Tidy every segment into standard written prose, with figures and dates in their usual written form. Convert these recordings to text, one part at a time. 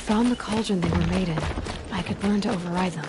Found the cauldron they were made in. I could learn to override them.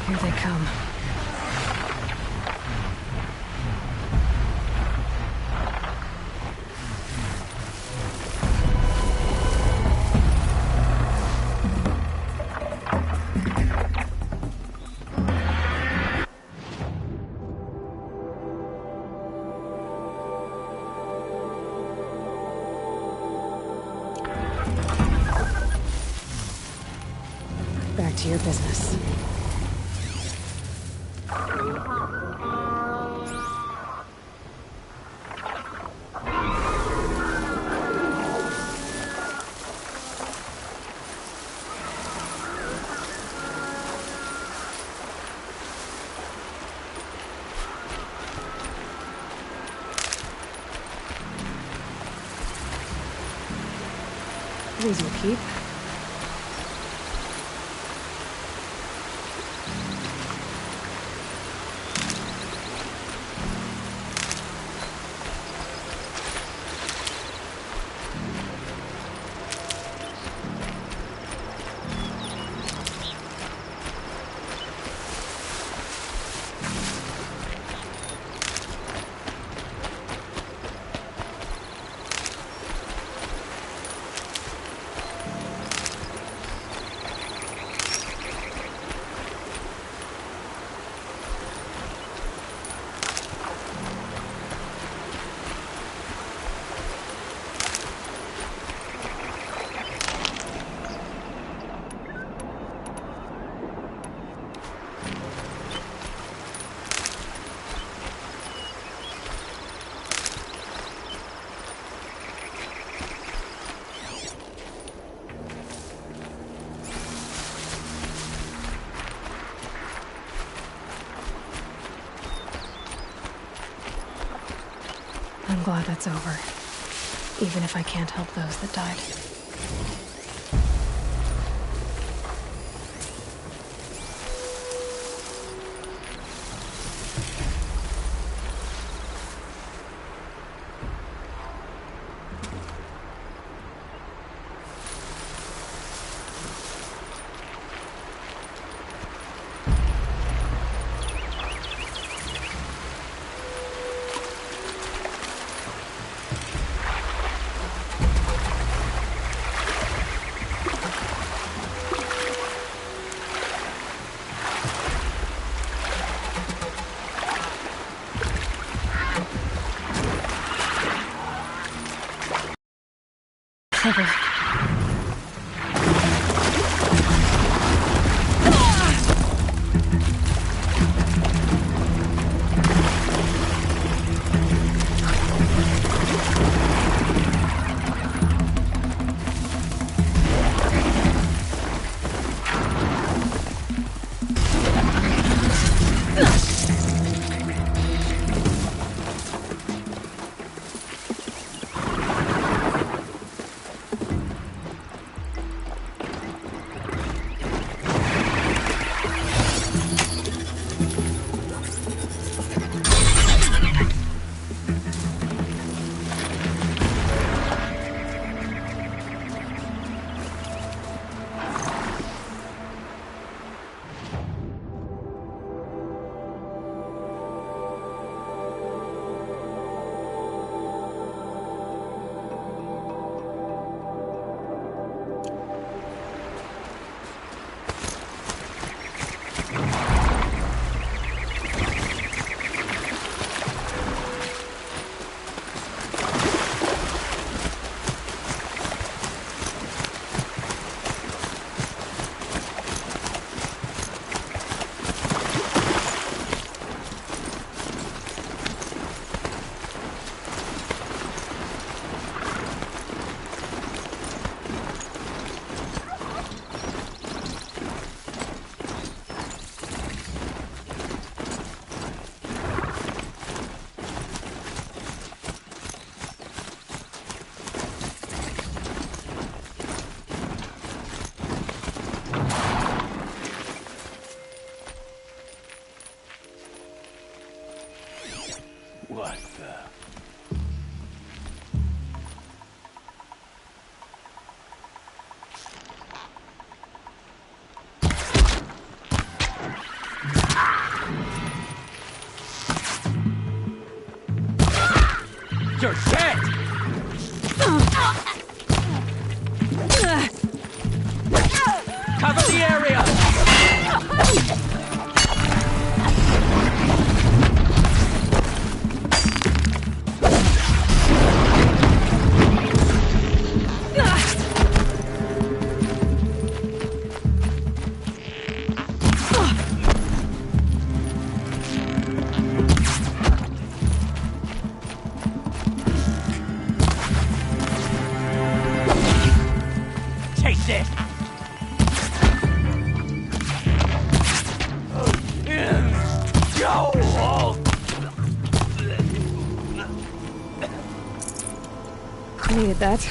Here they come. Back to your business. These will keep. I'm glad that's over, even if I can't help those that died. You're dead! Cover the area! Taste it! Go! I needed that.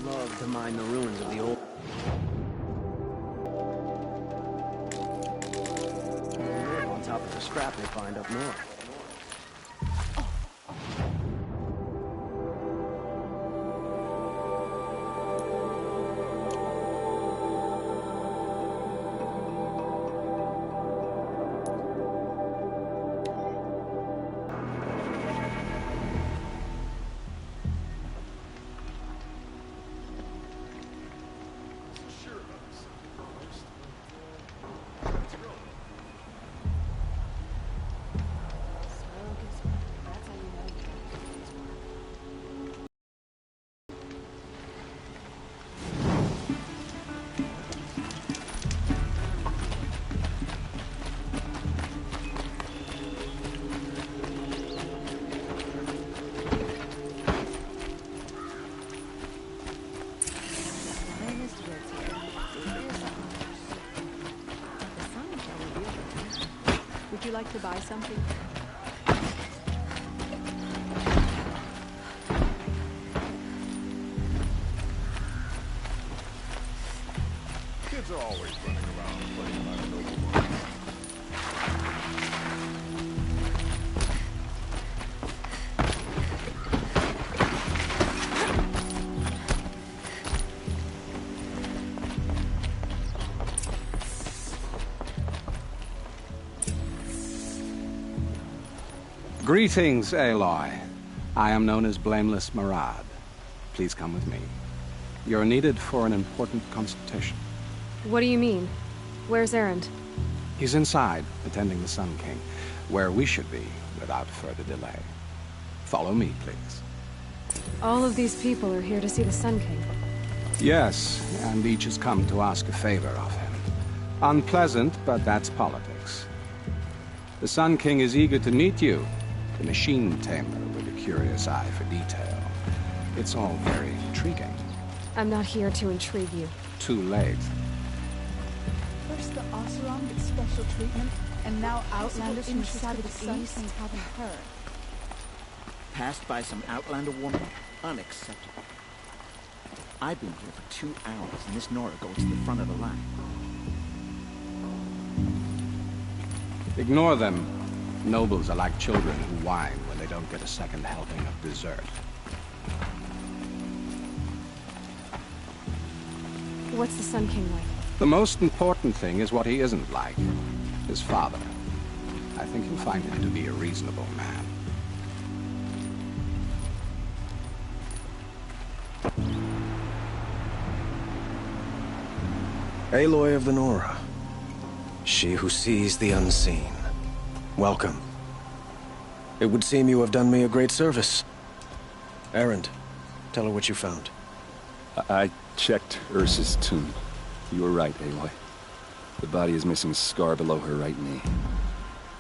Love to mine the ruins of the old. Live on top of the scrap they find up north. Would you like to buy something? Kids are always running around playing by the noble ones. Greetings, Aloy. I am known as Blameless Marad. Please come with me. You're needed for an important consultation. What do you mean? Where's Erend? He's inside, attending the Sun King, where we should be without further delay. Follow me, please. All of these people are here to see the Sun King. Yes, and each has come to ask a favor of him. Unpleasant, but that's politics. The Sun King is eager to meet you. The machine tamer with a curious eye for detail. It's all very intriguing. I'm not here to intrigue you. Too late. First the Oseram gets special treatment, and now Outlanders from the side of the sun and having her. Passed by some Outlander woman? Unacceptable. I've been here for 2 hours, and this Nora goes to the front of the line. Ignore them. Nobles are like children who whine when they don't get a second helping of dessert. What's the Sun King like? The most important thing is what he isn't like. His father. I think you'll find him to be a reasonable man. Aloy of the Nora. She who sees the unseen. Welcome. It would seem you have done me a great service. Erend, tell her what you found. I checked Ursa's tomb. You were right, Aloy. The body is missing a scar below her right knee.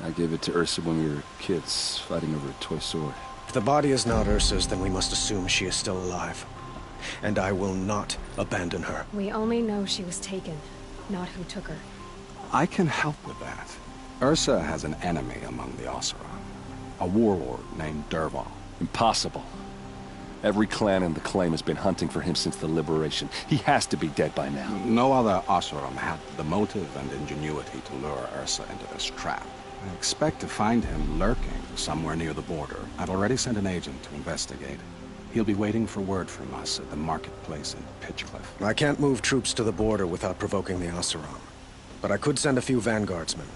I gave it to Ursa when we were kids, fighting over a toy sword. If the body is not Ursa's, then we must assume she is still alive. And I will not abandon her. We only know she was taken, not who took her. I can help with that. Ursa has an enemy among the Oseram. A warlord named Dervahl. Impossible. Every clan in the claim has been hunting for him since the liberation. He has to be dead by now. No other Oseram had the motive and ingenuity to lure Ursa into this trap. I expect to find him lurking somewhere near the border. I've already sent an agent to investigate. He'll be waiting for word from us at the marketplace in Pitchcliff. I can't move troops to the border without provoking the Oseram. But I could send a few vanguardsmen.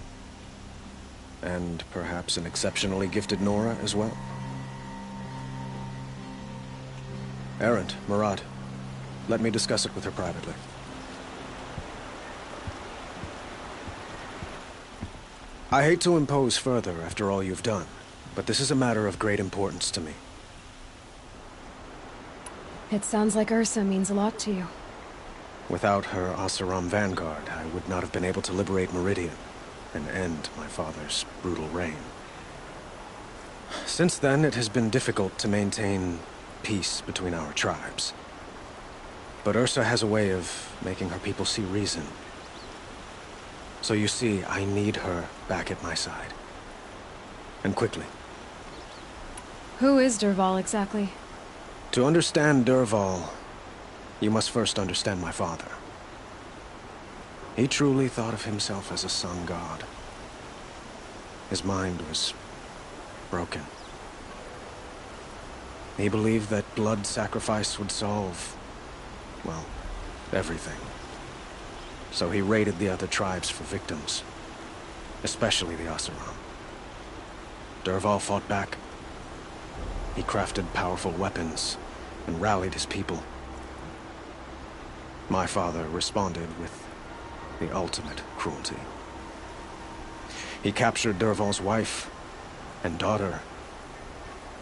And perhaps an exceptionally gifted Nora as well. Erend, Murad, let me discuss it with her privately. I hate to impose further after all you've done, but this is a matter of great importance to me. It sounds like Ursa means a lot to you. Without her Oseram vanguard, I would not have been able to liberate Meridian and end my father's brutal reign. Since then, it has been difficult to maintain peace between our tribes. But Ursa has a way of making her people see reason. So you see, I need her back at my side. And quickly. Who is Dervahl exactly? To understand Dervahl, you must first understand my father. He truly thought of himself as a sun god. His mind was broken. He believed that blood sacrifice would solve, well, everything. So he raided the other tribes for victims, especially the Oseram. Dervahl fought back. He crafted powerful weapons and rallied his people. My father responded with the ultimate cruelty. He captured Dervahl's wife and daughter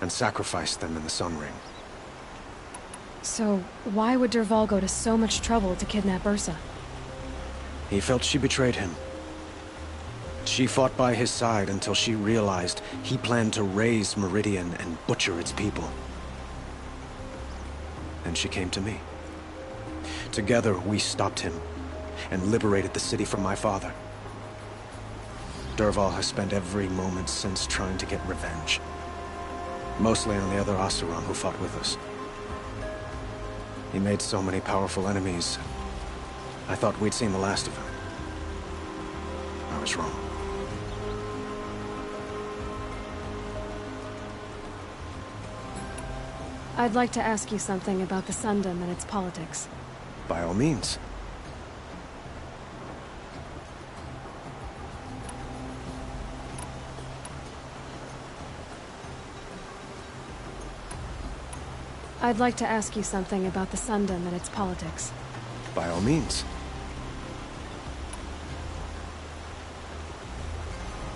and sacrificed them in the Sun Ring. So, why would Dervahl go to so much trouble to kidnap Ursa? He felt she betrayed him. She fought by his side until she realized he planned to raise Meridian and butcher its people. Then she came to me. Together, we stopped him and liberated the city from my father. Dervahl has spent every moment since trying to get revenge. Mostly on the other Oseram who fought with us. He made so many powerful enemies. I thought we'd seen the last of him. I was wrong. I'd like to ask you something about the Sundom and its politics. By all means. I'd like to ask you something about the Sundom and its politics. By all means.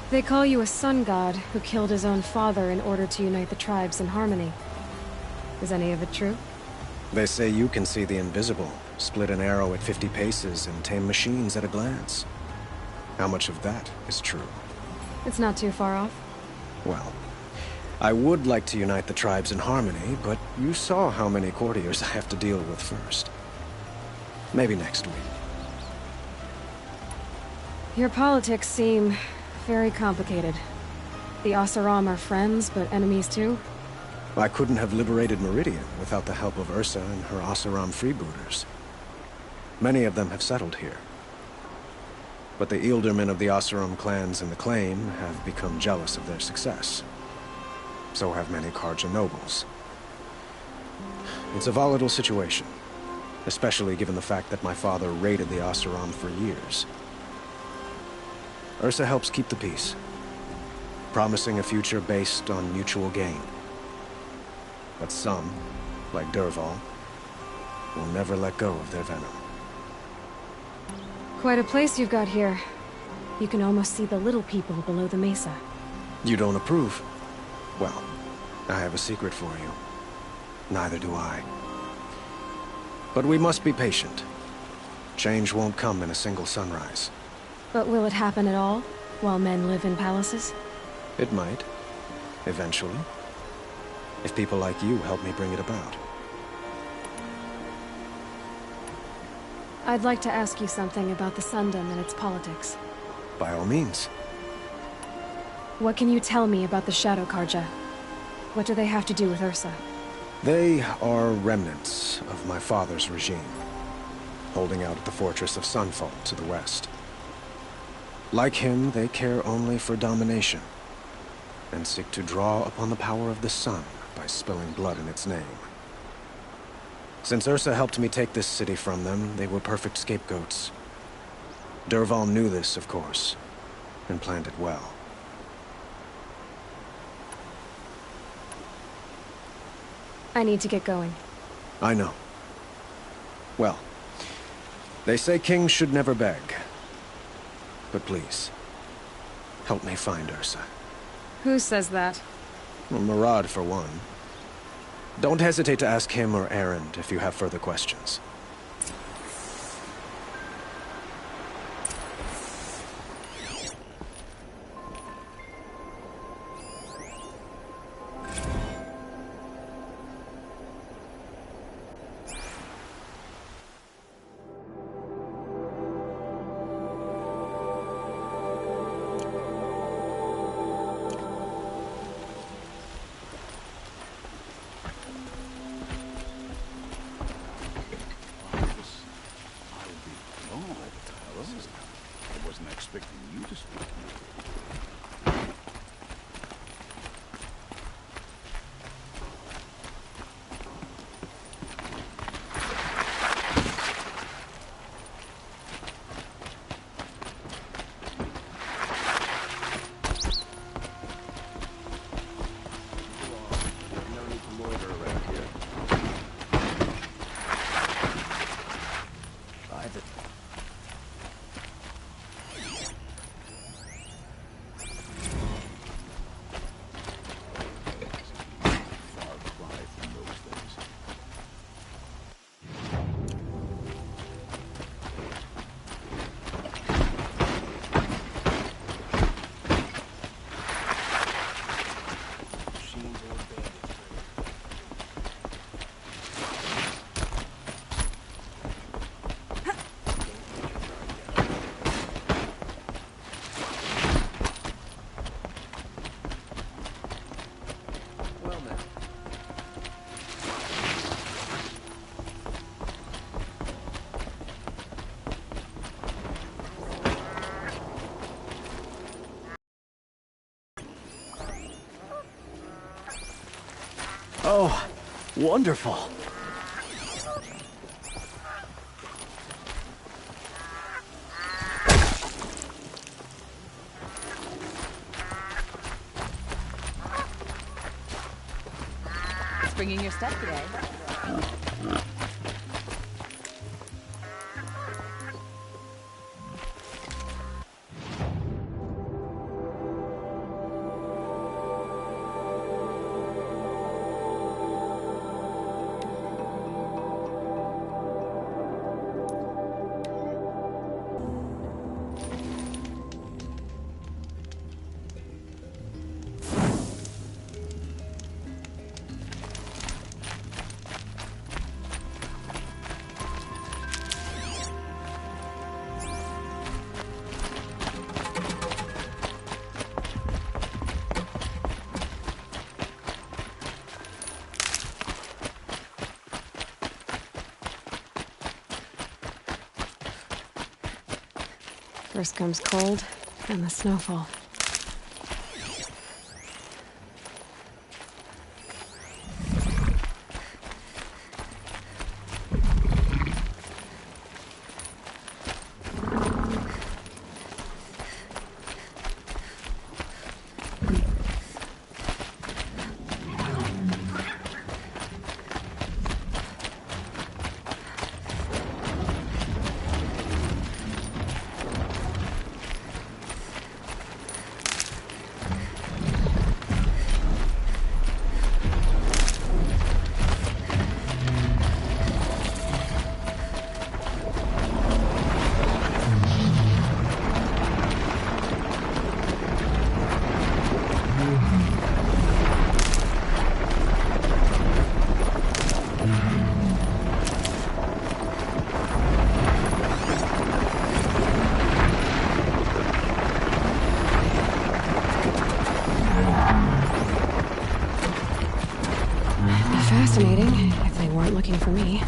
They call you a sun god who killed his own father in order to unite the tribes in harmony. Is any of it true? They say you can see the invisible, split an arrow at 50 paces, and tame machines at a glance. How much of that is true? It's not too far off. Well, I would like to unite the tribes in harmony, but you saw how many courtiers I have to deal with first. Maybe next week. Your politics seem very complicated. The Oseram are friends, but enemies too? I couldn't have liberated Meridian without the help of Ursa and her Oseram freebooters. Many of them have settled here. But the ealdormen of the Oseram clans in the Claim have become jealous of their success. So have many Karja nobles. It's a volatile situation, especially given the fact that my father raided the Oseram for years. Ursa helps keep the peace, promising a future based on mutual gain. But some, like Dervahl, will never let go of their venom. Quite a place you've got here. You can almost see the little people below the mesa. You don't approve? Well, I have a secret for you. Neither do I. But we must be patient. Change won't come in a single sunrise. But will it happen at all, while men live in palaces? It might. Eventually. If people like you help me bring it about. I'd like to ask you something about the Sundom and its politics. By all means. What can you tell me about the Shadow Karja? What do they have to do with Ursa? They are remnants of my father's regime, holding out at the fortress of Sunfall to the west. Like him, they care only for domination, and seek to draw upon the power of the sun by spilling blood in its name. Since Ursa helped me take this city from them, they were perfect scapegoats. Dervahl knew this, of course, and planned it well. I need to get going. I know. Well, they say kings should never beg. But please, help me find Ursa. Who says that? Well, Murad, for one. Don't hesitate to ask him or Erend if you have further questions. I wasn't expecting you to speak. No need to loiter around here. Far cry from those days. Machines or bandits. Well now. Oh, wonderful. Springing your step today. First comes cold, and the snowfall. Fascinating, if they weren't looking for me.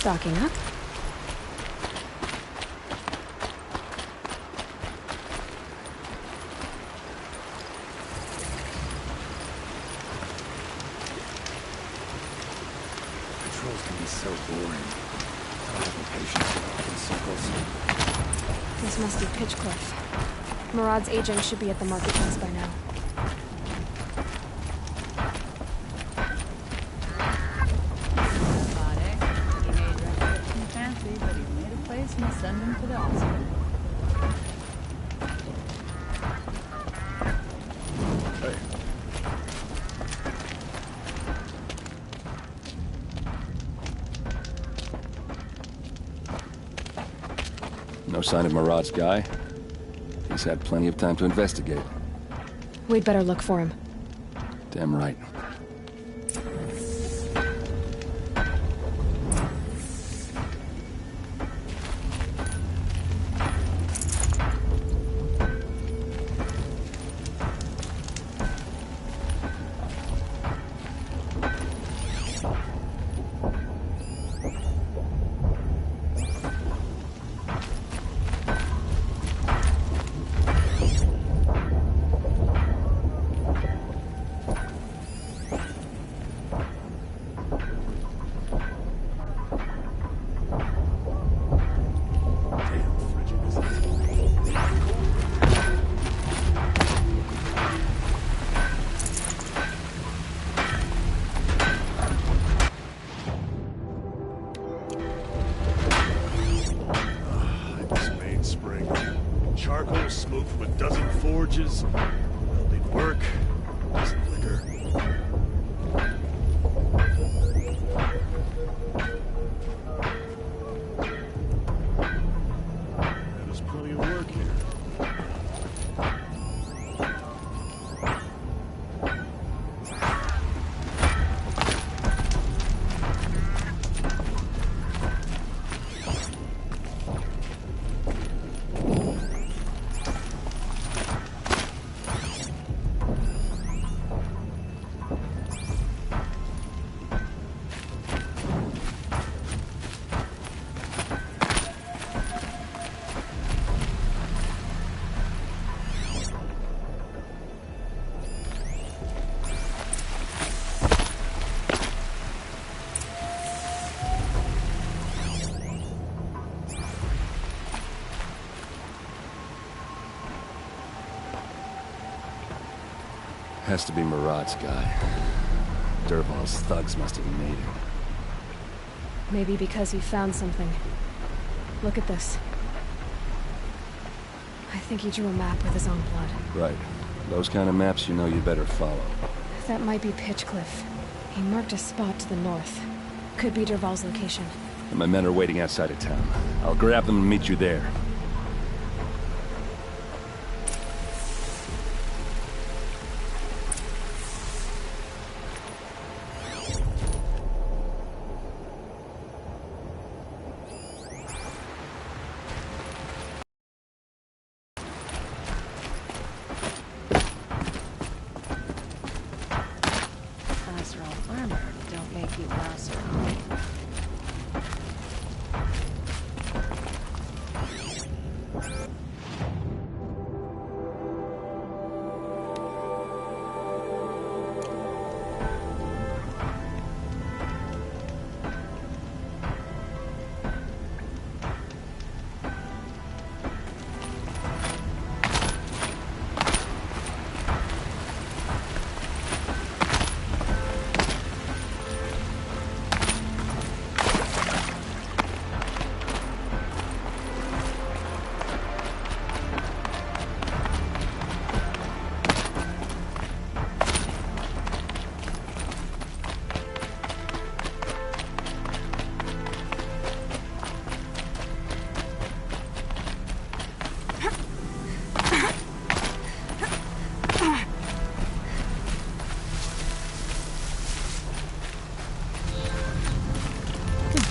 Stocking up. Patrols can be so boring. I don't have the patience to walk in circles. This must be Pitchcliff. Murad's agent should be at the marketplace by now. Send him to the hospital. Hey. No sign of Murad's guy? He's had plenty of time to investigate. We'd better look for him. Damn right. is. Welding work, some liquor. There's plenty of work here. Has to be Murad's guy. Dervahl's thugs must have made him. Maybe because he found something. Look at this. I think he drew a map with his own blood. Right. Those kind of maps you know you better follow. That might be Pitchcliff. He marked a spot to the north. Could be Dervahl's location. And my men are waiting outside of town. I'll grab them and meet you there.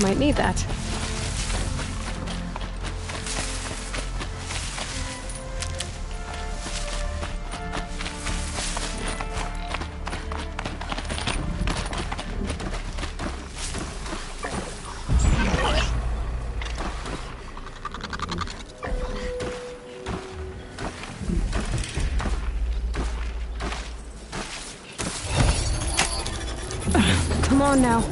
Might need that. Come on now.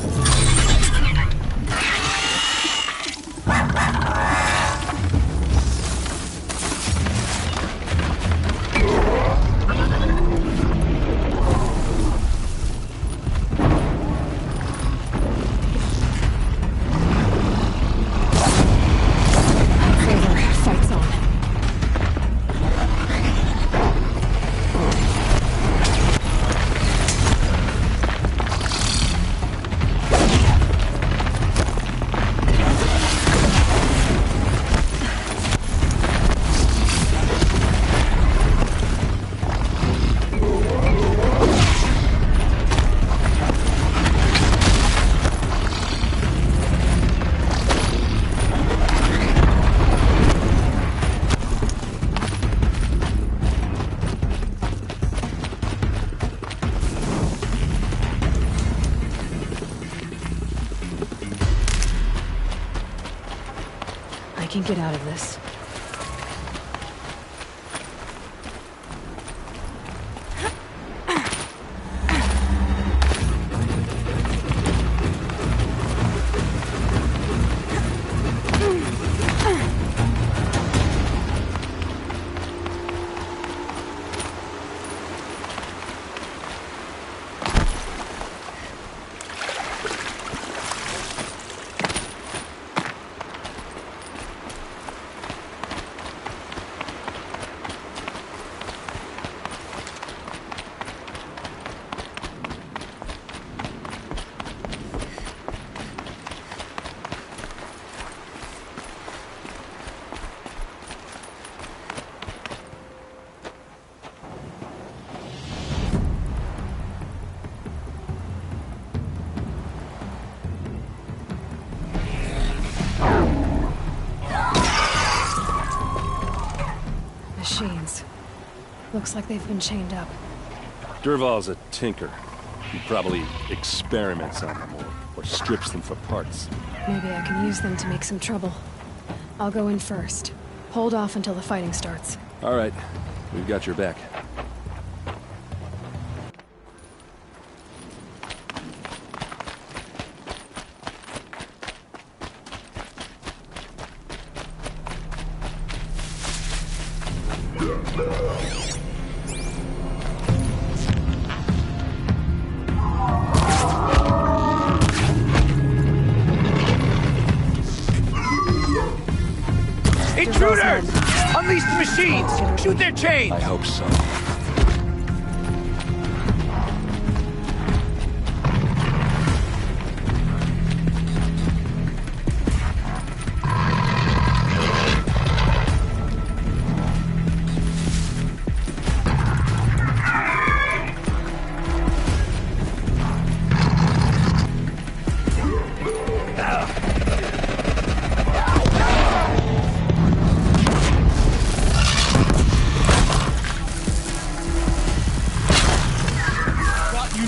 I can get out of this. Looks like they've been chained up. Durval's a tinker. He probably experiments on them or strips them for parts. Maybe I can use them to make some trouble. I'll go in first. Hold off until the fighting starts. All right, we've got your back. Intruders! Unleash the machines! Shoot their chains! I hope so.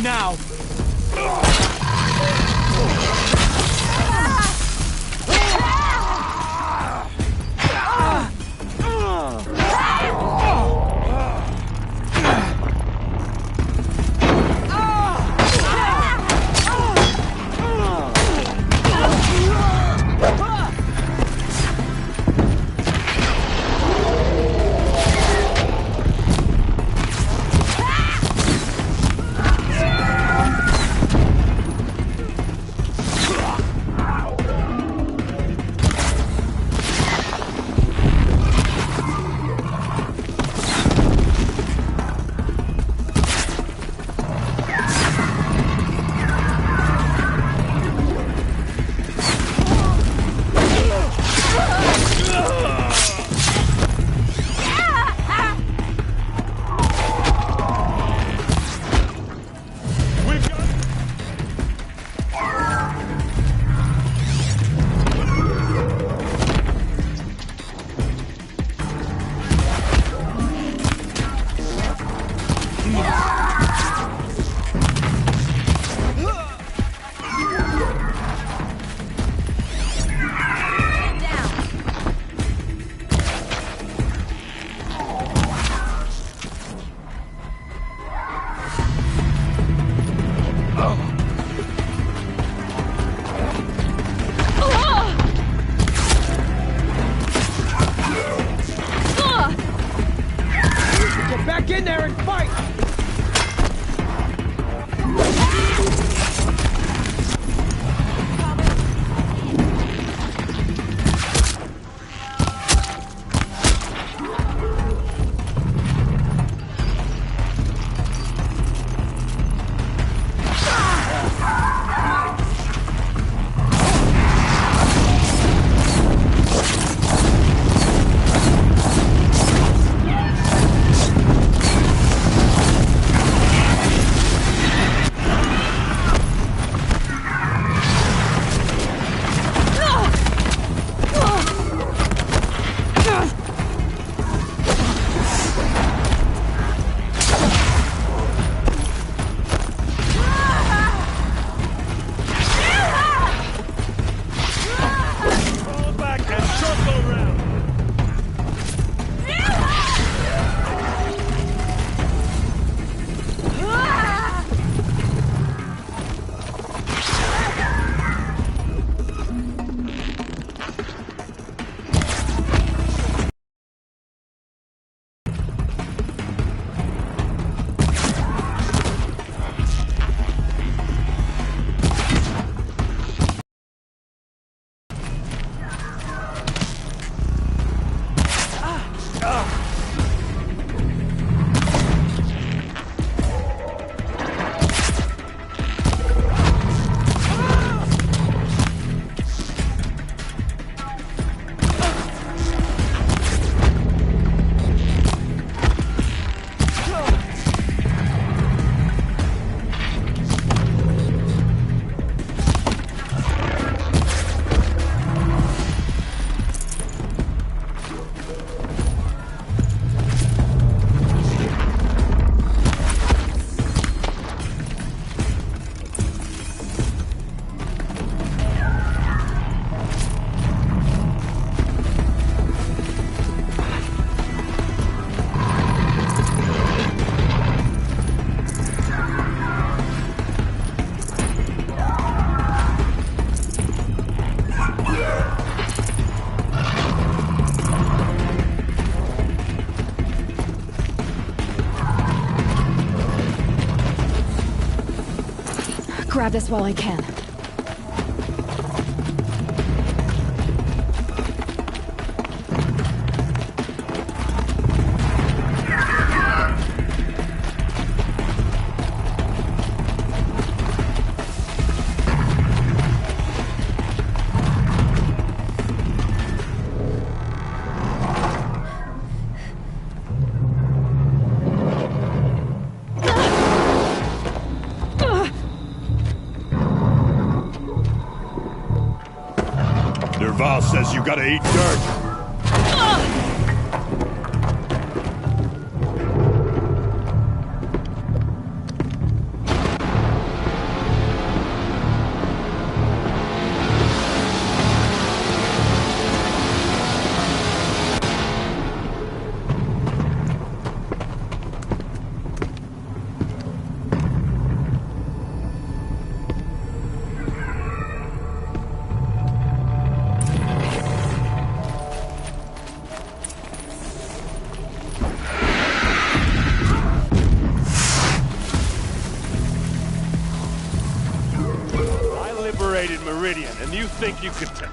Now! grab this while I can. Val says you gotta eat dirt. Meridian, and you think you could take...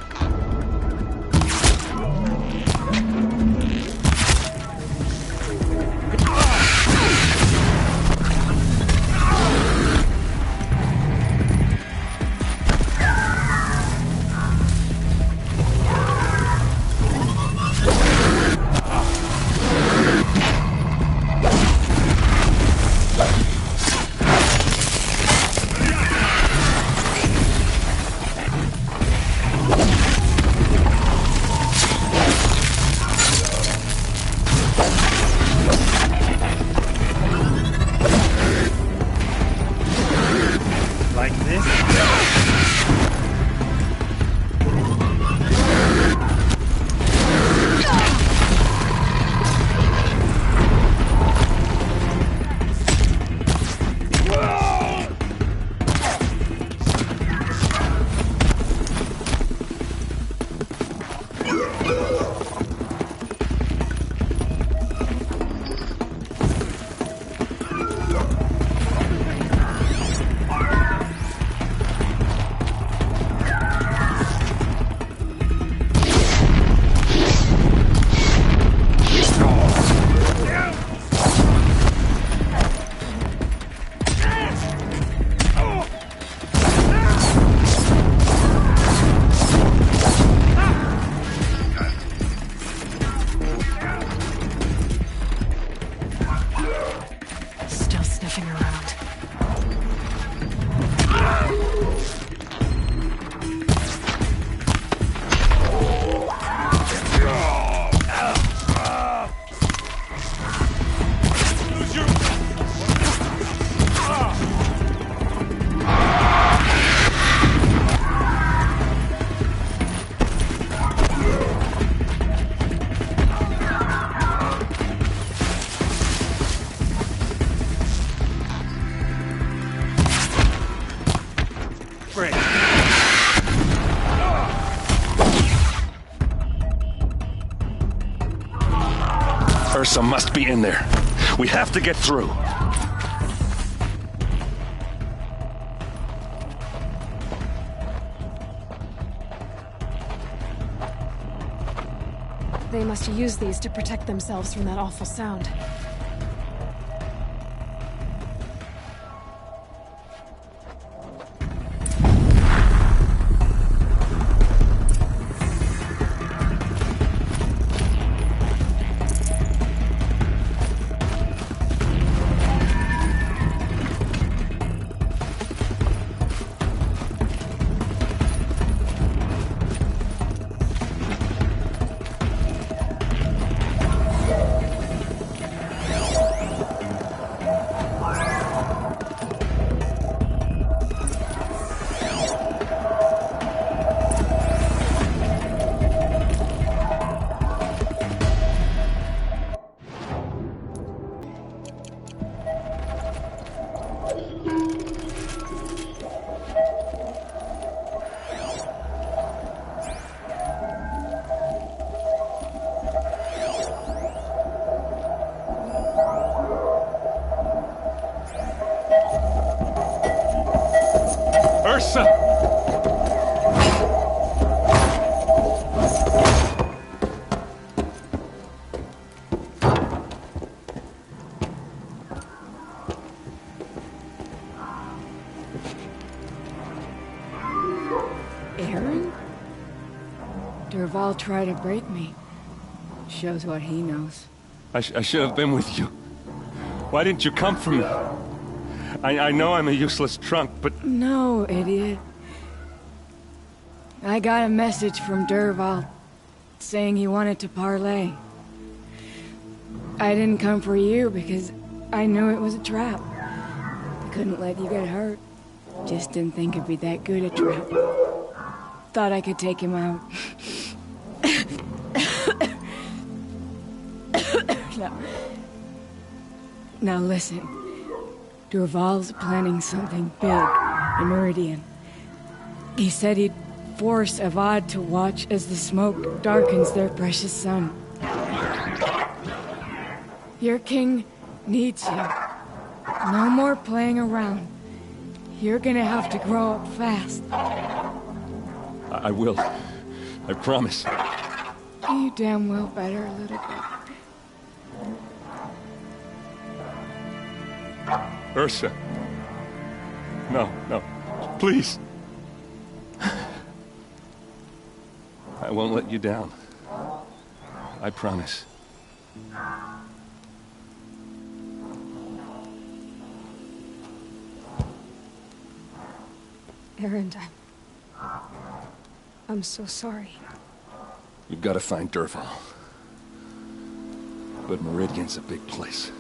Ursa must be in there. We have to get through. They must use these to protect themselves from that awful sound. Ursa! Aaron? Derval tried to break me. Shows what he knows. I should have been with you. Why didn't you come for me? I know I'm a useless trunk, but... No, idiot. I got a message from Derval saying he wanted to parlay. I didn't come for you because I knew it was a trap. I couldn't let you get hurt. Just didn't think it'd be that good a trap. Thought I could take him out. Now listen. Derval's planning something big in Meridian. He said he'd force Avad to watch as the smoke darkens their precious sun. Your king needs you. No more playing around. You're gonna have to grow up fast. I will. I promise. You damn well better, little bit. Ursa. No, no. Please. I won't let you down. I promise. Aaron, I'm so sorry. You've got to find Derval. But Meridian's a big place.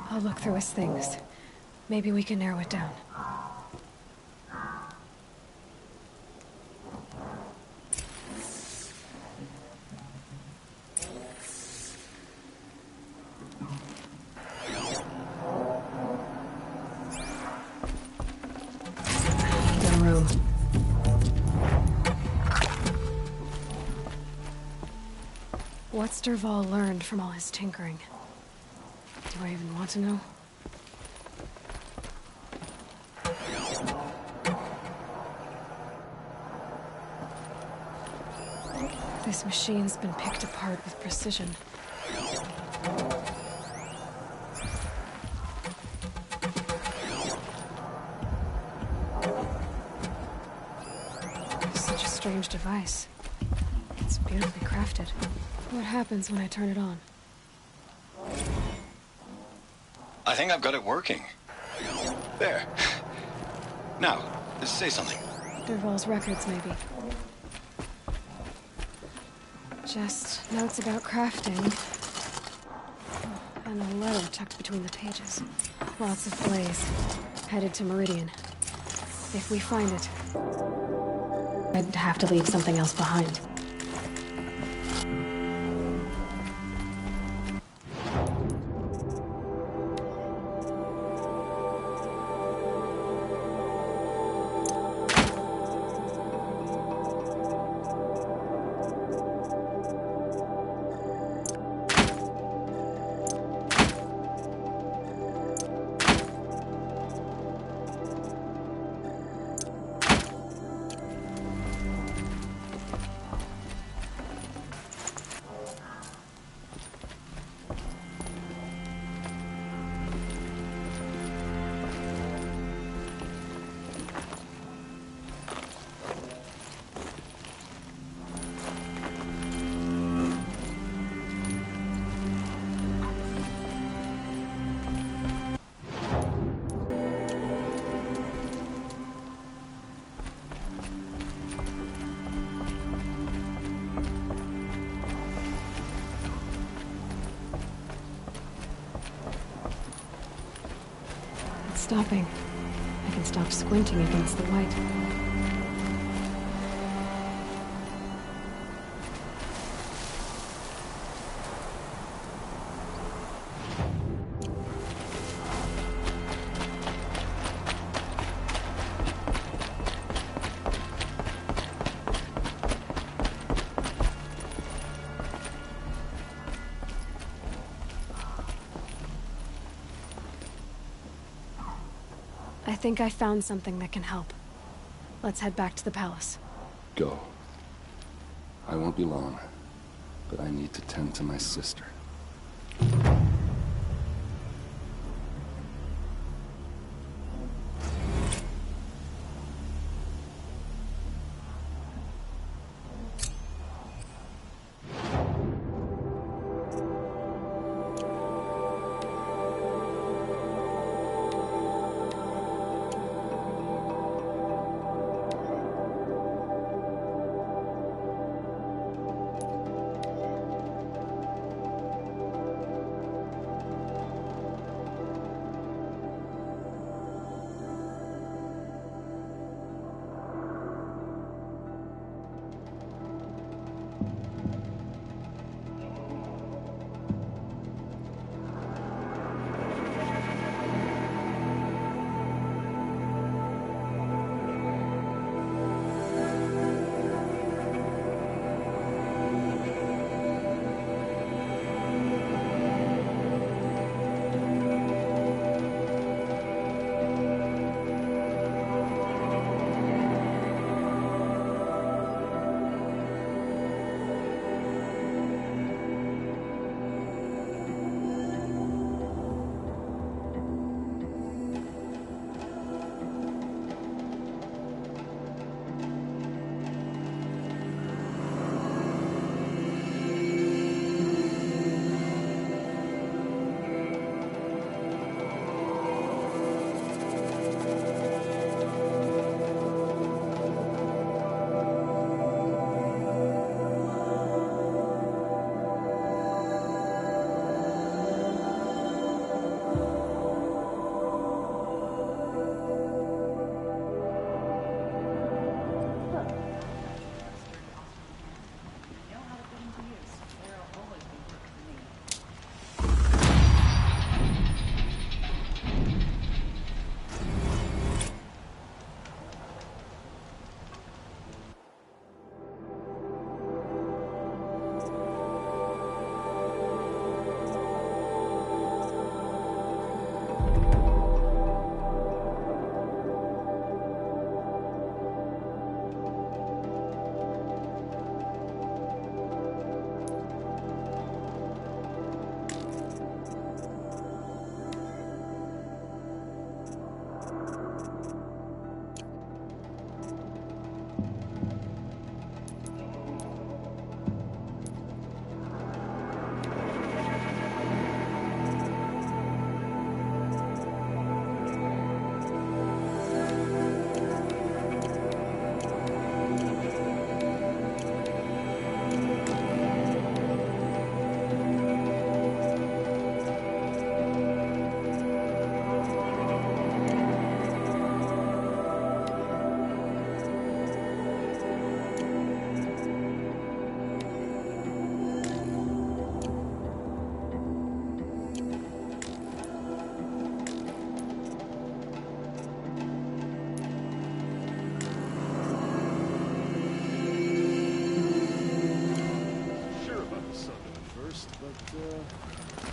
I'll look through his things. Maybe we can narrow it down. The room. What's Derval learned from all his tinkering? Do I even want to know? This machine's been picked apart with precision. Such a strange device. It's beautifully crafted. What happens when I turn it on? I think I've got it working. There. Now, say something. Derval's records, maybe. Just notes about crafting. And a letter tucked between the pages. Lots of blaze. Headed to Meridian. If we find it, I'd have to leave something else behind. Stopping. I can stop squinting against the light. I think I found something that can help. Let's head back to the palace. Go. I won't be long, but I need to tend to my sister.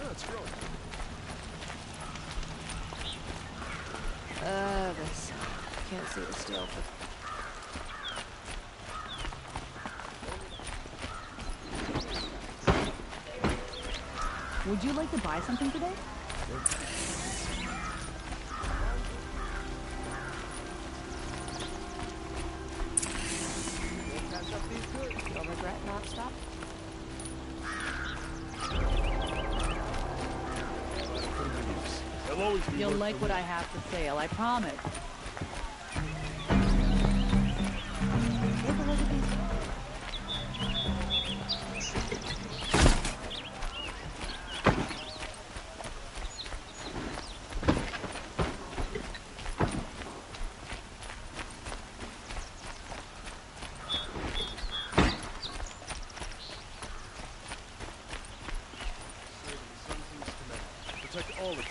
Let's go. This. Can't see the steel. Would you like to buy something today? You'll regret not stopping. You'll like what I have for sale, I promise. Take a look at these. Protect all of you.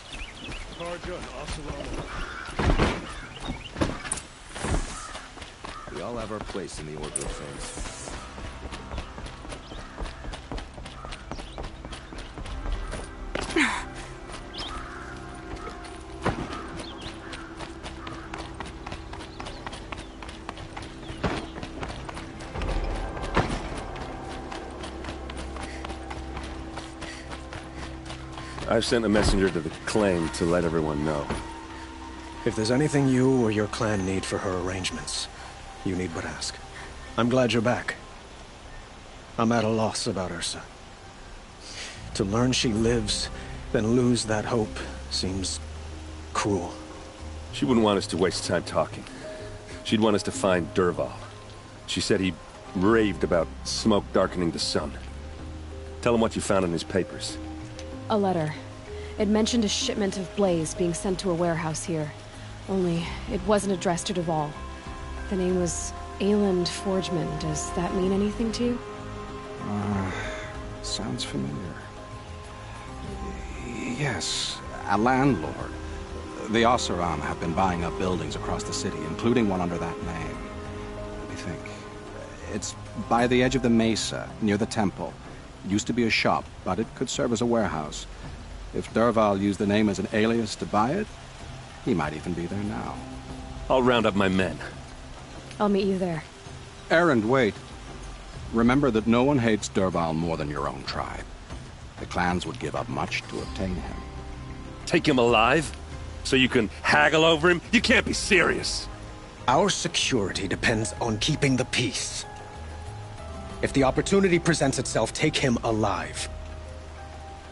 Karja and Oseram. We all have our place in the order of things. I've sent a messenger to the claim to let everyone know. If there's anything you or your clan need for her arrangements, you need but ask. I'm glad you're back. I'm at a loss about Ursa. To learn she lives, then lose that hope, seems cruel. She wouldn't want us to waste time talking. She'd want us to find Dervahl. She said he raved about smoke darkening the sun. Tell him what you found in his papers. A letter. It mentioned a shipment of blaze being sent to a warehouse here. Only, it wasn't addressed to Dervahl. The name was Ayland Forgeman. Does that mean anything to you? Sounds familiar. Yes, a landlord. The Oseram have been buying up buildings across the city, including one under that name. Let me think. It's by the edge of the mesa, near the temple. It used to be a shop, but it could serve as a warehouse. If Dervahl used the name as an alias to buy it, he might even be there now. I'll round up my men. I'll meet you there. Erend, wait. Remember that no one hates Dervahl more than your own tribe. The clans would give up much to obtain him. Take him alive? So you can haggle over him? You can't be serious. Our security depends on keeping the peace. If the opportunity presents itself, take him alive.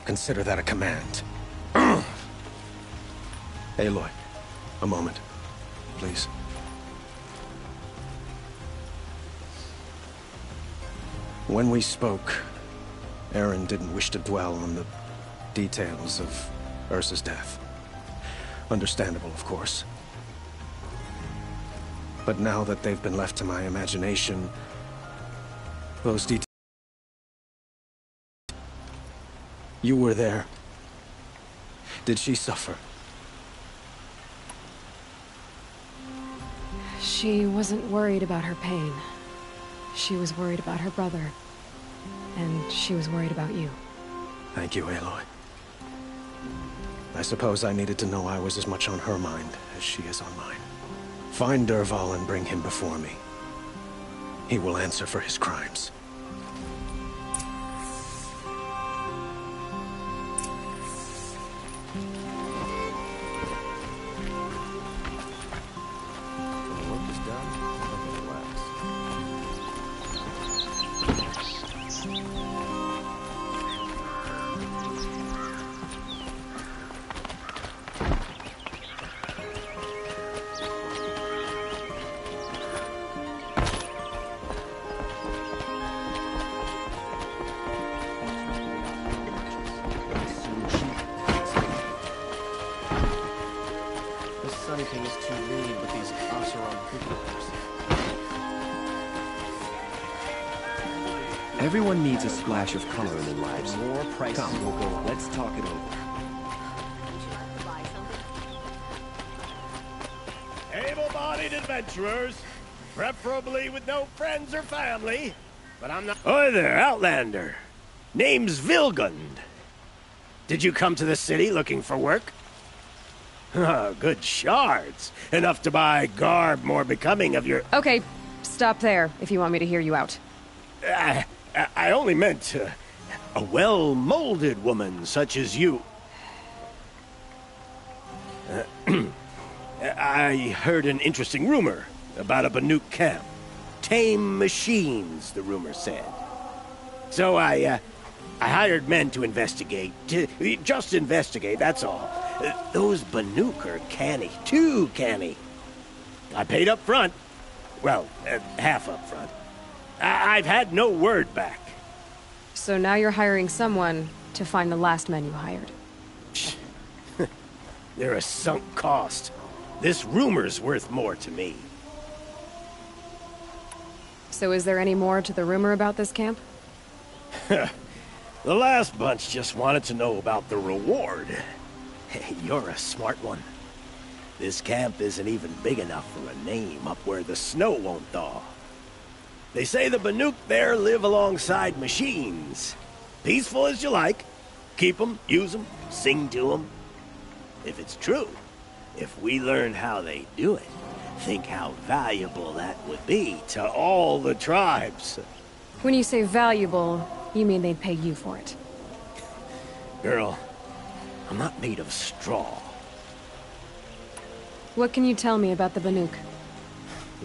Consider that a command. Aloy, a moment, please. When we spoke, Aaron didn't wish to dwell on the details of Ursa's death. Understandable, of course. But now that they've been left to my imagination, those details... You were there. Did she suffer? She wasn't worried about her pain. She was worried about her brother. And she was worried about you. Thank you, Aloy. I suppose I needed to know I was as much on her mind as she is on mine. Find Dervahl and bring him before me. He will answer for his crimes. Anything is too lean with these Oseram cucumbers. Everyone needs a splash of color in their lives. More prices will go up. Let's talk it over. Able-bodied adventurers, preferably with no friends or family, but I'm not... Hi there, Outlander. Name's Vilgund. Did you come to the city looking for work? Good shards. Enough to buy garb more becoming of your... Okay, stop there if you want me to hear you out. I only meant a well-molded woman such as you. I heard an interesting rumor about a Banuk camp. Tame machines, the rumor said. So I hired men to investigate. Just investigate, that's all. Those Banuk are canny, too canny. I paid up front. Well, half up front. I've had no word back. So now you're hiring someone to find the last men you hired. They're a sunk cost. This rumor's worth more to me. So is there any more to the rumor about this camp? The last bunch just wanted to know about the reward. Hey, you're a smart one. This camp isn't even big enough for a name up where the snow won't thaw. They say the Banuk there live alongside machines. Peaceful as you like. Keep them, use them, sing to them. If it's true, if we learn how they do it, think how valuable that would be to all the tribes. When you say valuable, you mean they'd pay you for it. Girl, I'm not made of straw. What can you tell me about the Banuk?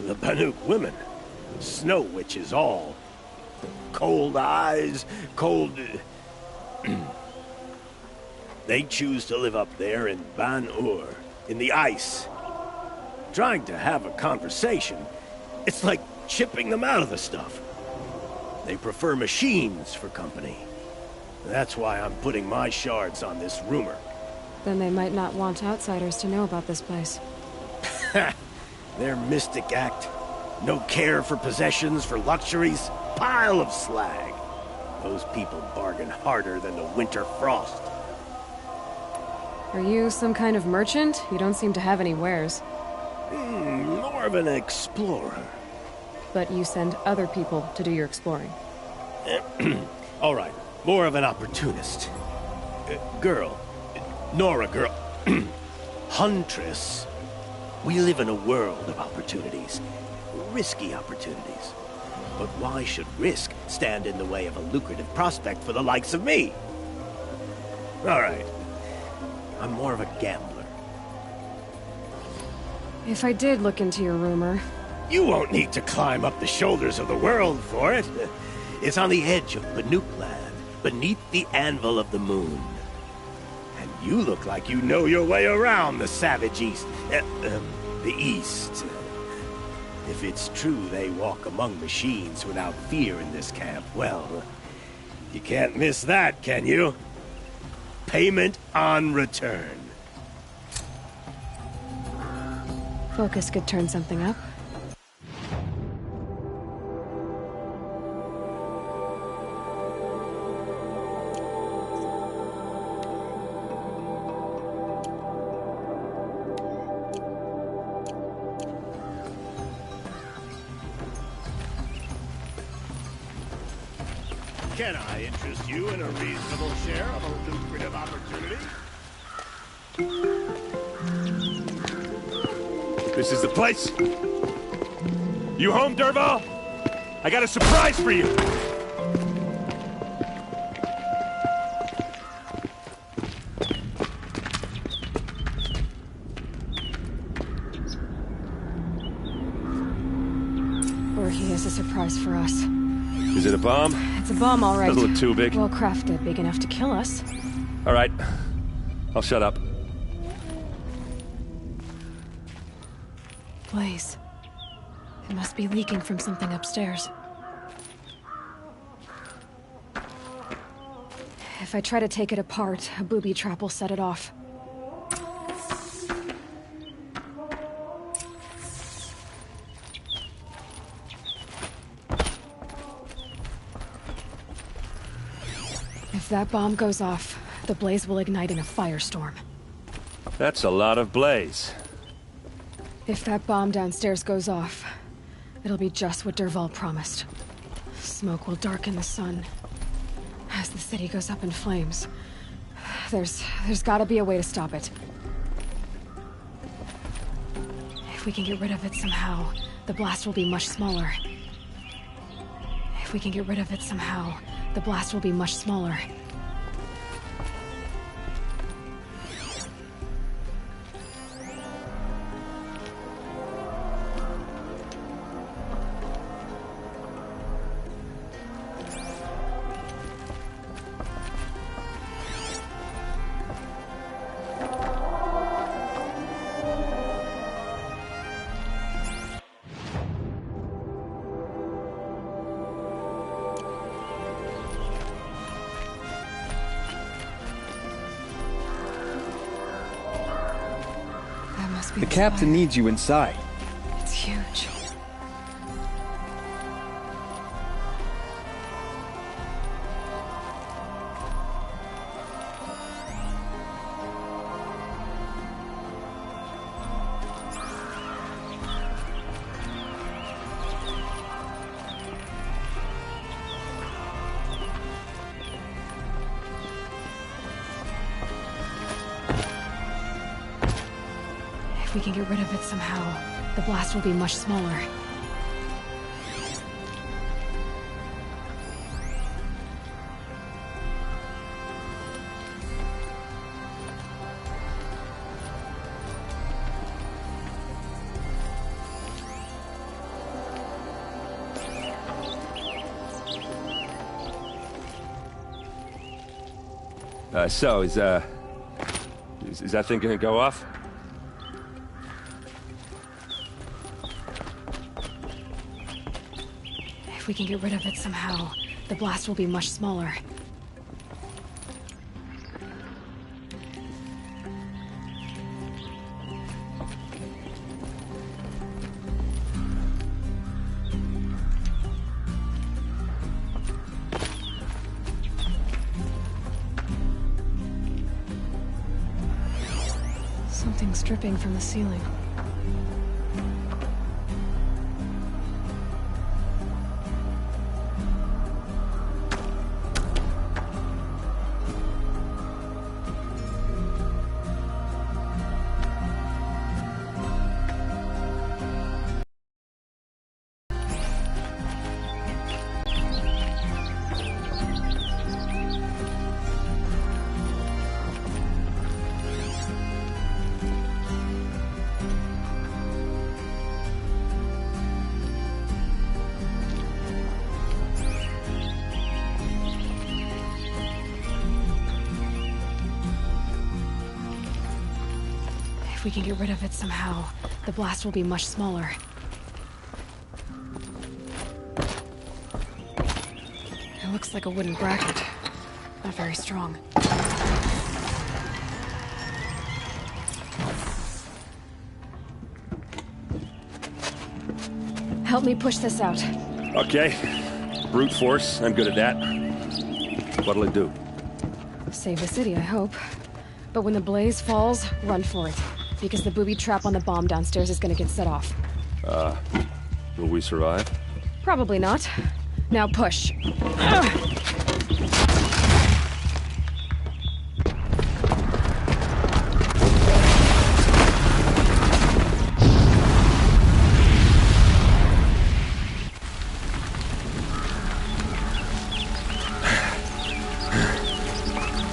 The Banuk women. Snow witches all. Cold eyes, cold... They choose to live up there in Ban-Ur, in the ice. Trying to have a conversation, it's like chipping them out of the stuff. They prefer machines for company. That's why I'm putting my shards on this rumor. Then they might not want outsiders to know about this place. Their mystic act. No care for possessions, for luxuries. Pile of slag. Those people bargain harder than the winter frost. Are you some kind of merchant? You don't seem to have any wares. More of an explorer. But you send other people to do your exploring. All right, more of an opportunist. Girl. Nora girl. Huntress. We live in a world of opportunities. Risky opportunities. But why should risk stand in the way of a lucrative prospect for the likes of me? All right. I'm more of a gambler. If I did look into your rumor... You won't need to climb up the shoulders of the world for it. It's on the edge of Banuk land, beneath the anvil of the moon. And you look like you know your way around the savage east. The east. If it's true they walk among machines without fear in this camp, well, you can't miss that, can you? Payment on return. Focus could turn something up. Can I interest you in a reasonable share of a lucrative opportunity? This is the place? You home, Dervahl? I got a surprise for you! Or he has a surprise for us. Is it a bomb? It's a bomb, all right. Doesn't look too big. Well crafted, big enough to kill us. All right. I'll shut up. Blaze. It must be leaking from something upstairs. If I try to take it apart, a booby trap will set it off. If that bomb goes off, the blaze will ignite in a firestorm. That's a lot of blaze. If that bomb downstairs goes off, it'll be just what Dervahl promised. Smoke will darken the sun. As the city goes up in flames, there's gotta be a way to stop it. If we can get rid of it somehow, the blast will be much smaller. If we can get rid of it somehow, the blast will be much smaller. The captain needs you inside. It's huge. If we can get rid of it somehow, the blast will be much smaller. So, is that thing gonna go off? If we can get rid of it somehow, the blast will be much smaller. Something's dripping from the ceiling. If we can get rid of it somehow, the blast will be much smaller. It looks like a wooden bracket. Not very strong. Help me push this out. Okay. Brute force, I'm good at that. What'll it do? Save the city, I hope. But when the blaze falls, run for it. Because the booby trap on the bomb downstairs is gonna get set off. Will we survive? Probably not. Now push.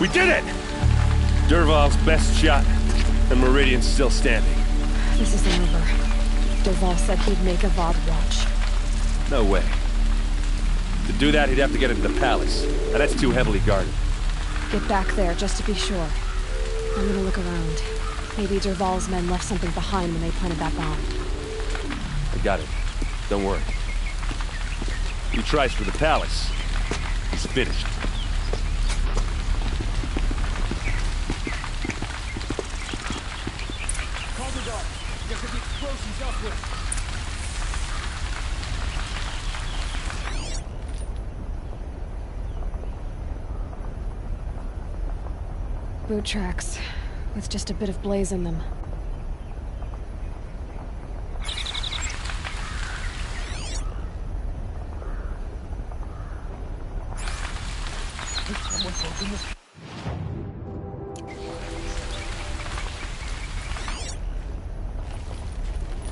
We did it! Dervahl's best shot, and Meridian's still standing. This isn't over. Dervahl said he'd make Avad watch. No way. To do that, he'd have to get into the palace, and that's too heavily guarded. Get back there, just to be sure. I'm gonna look around. Maybe Dervahl's men left something behind when they planted that bomb. I got it. Don't worry. He tries for the palace. He's finished. Boot tracks, with just a bit of blaze in them.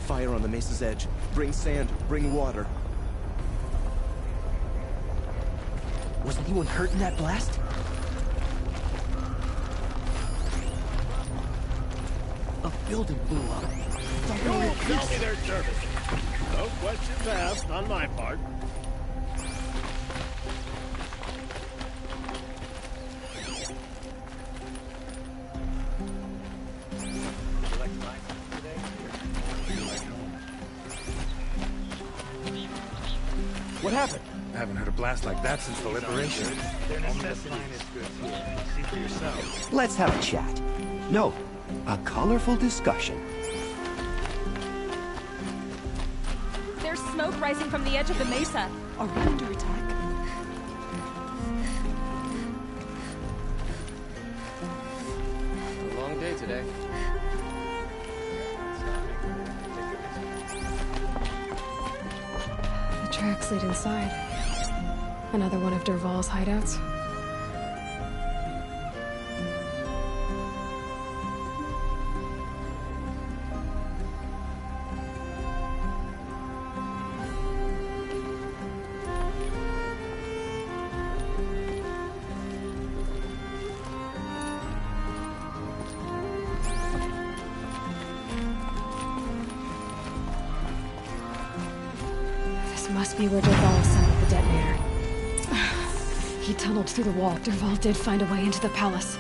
Fire on the mesa's edge. Bring sand, bring water. Was anyone hurt in that blast? A building blew up. Don't tell me they're service. No questions asked on my part. What happened? I haven't heard a blast like that since the liberation. Their necessity is good here. See for yourself. Let's have a chat. No, a colorful discussion. There's smoke rising from the edge of the mesa. Are we under attack? A long day today. The tracks lead inside. Another one of Dervahl's hideouts. Must be where Dervahl set up the detonator. he tunneled through the wall. Dervahl did find a way into the palace.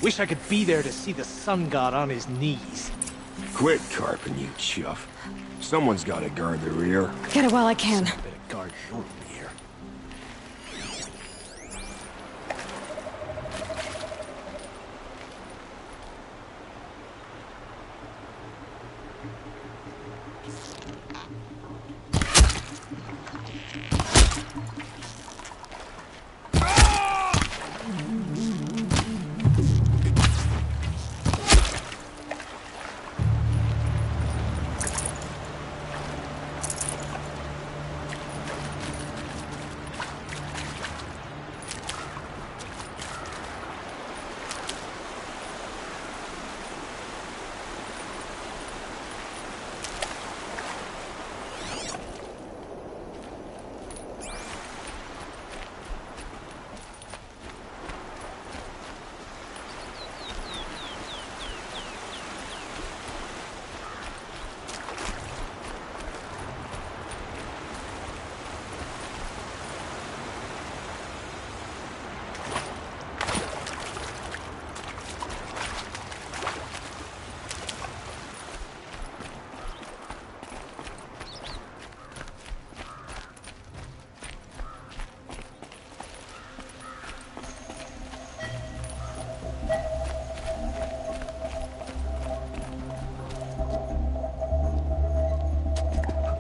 Wish I could be there to see the sun god on his knees. Quit carping, you chuff. Someone's gotta guard the rear. Get it while I can. Better guard your rear.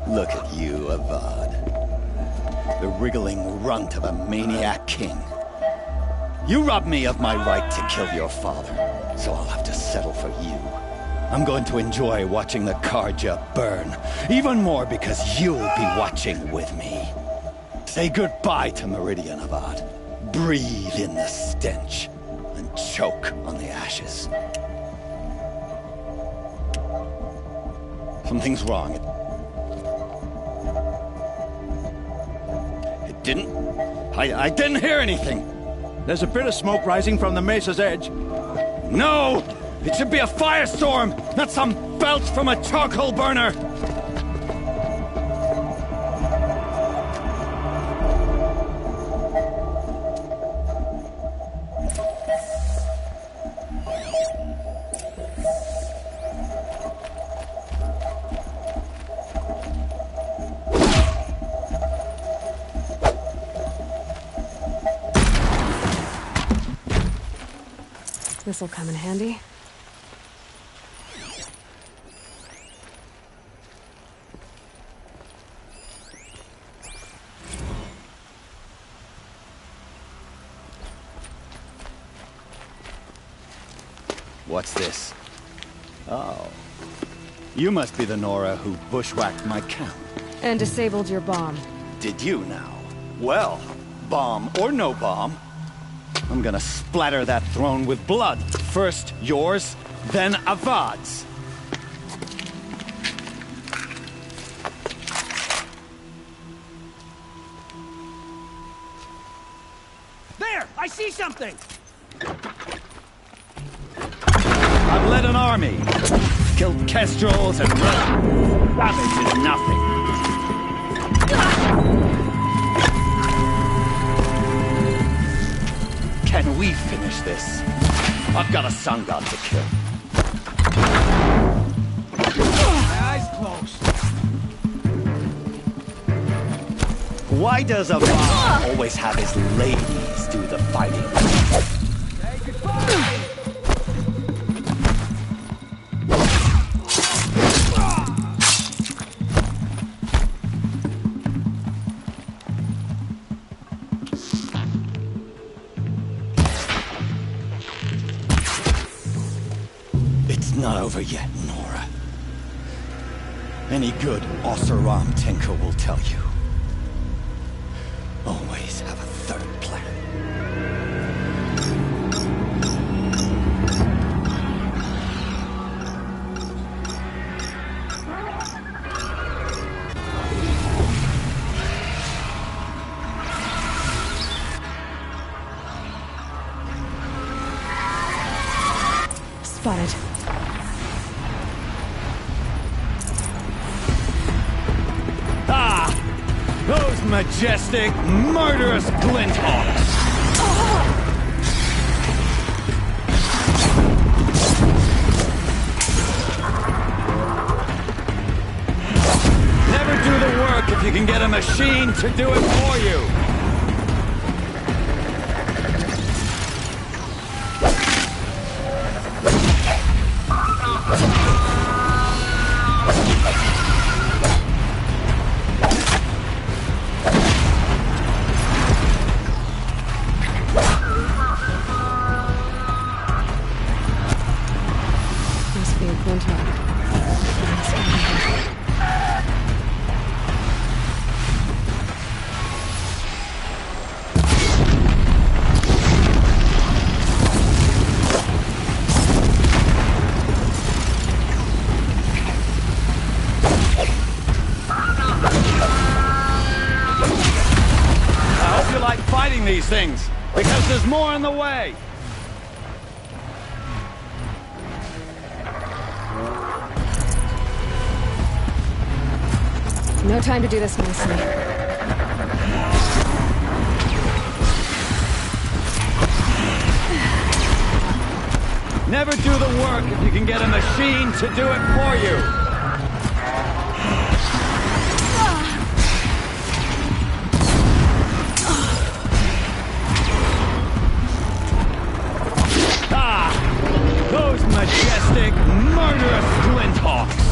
Look at you, Avad. The wriggling runt of a maniac king. You robbed me of my right to kill your father, so I'll have to settle for you. I'm going to enjoy watching the Karja burn, even more because you'll be watching with me. Say goodbye to Meridian, Avad. Breathe in the stench, and choke on the ashes. Something's wrong. It didn't... I didn't hear anything. There's a bit of smoke rising from the mesa's edge. No! It should be a firestorm, not some belch from a charcoal burner! This'll come in handy. What's this? Oh. You must be the Nora who bushwhacked my camp. And disabled your bomb. Did you now? Well, bomb or no bomb, I'm gonna splatter that throne with blood. First yours, then Avad's. There! I see something! I've led an army. Killed kestrels and ravage is nothing. Can we finish this? I've got a sun god to kill. My eyes closed. Why does Avad always have his ladies do the fighting? Say goodbye! Not over yet, Nora. Any good Oseram tinker will tell you. Always have a third plan. Spotted. Those majestic, murderous glinthawks! Never do the work if you can get a machine to do it for you! These things, because there's more in the way. No time to do this mostly. Never do the work if you can get a machine to do it for you. Those majestic, murderous glinthawks!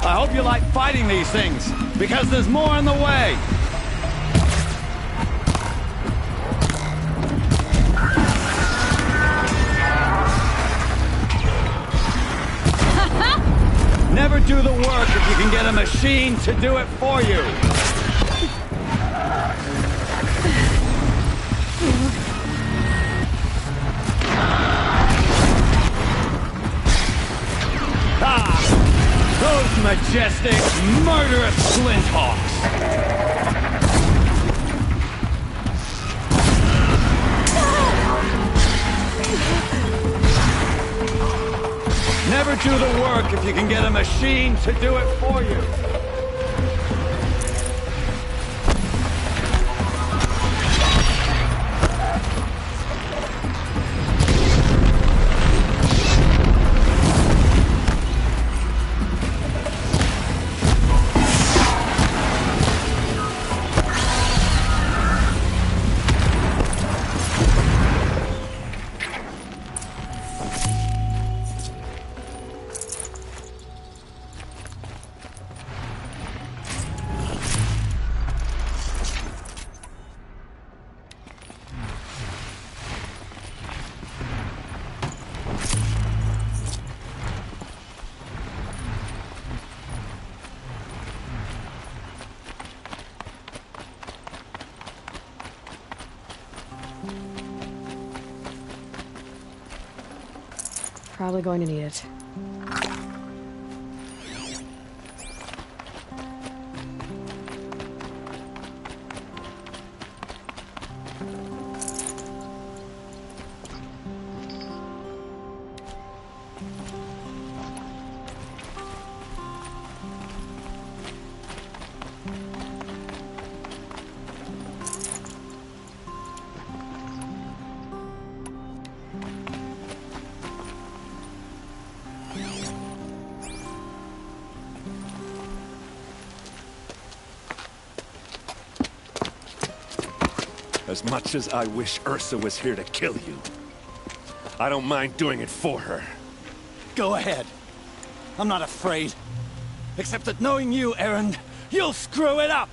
I hope you like fighting these things, because there's more in the way. Never do the work if you can get a machine to do it for you. Those majestic, murderous flinthawks! Never do the work if you can get a machine to do it for you. Probably going to need it. As much as I wish Ursa was here to kill you, I don't mind doing it for her. Go ahead. I'm not afraid. Except that knowing you, Aaron, you'll screw it up!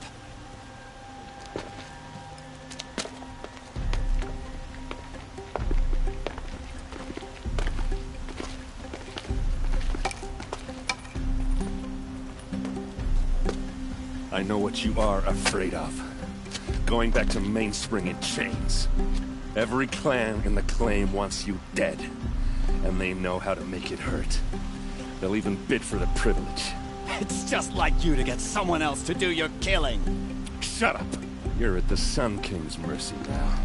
I know what you are afraid of. Going back to Mainspring in chains. Every clan in the claim wants you dead. And they know how to make it hurt. They'll even bid for the privilege. It's just like you to get someone else to do your killing. Shut up! You're at the Sun King's mercy now.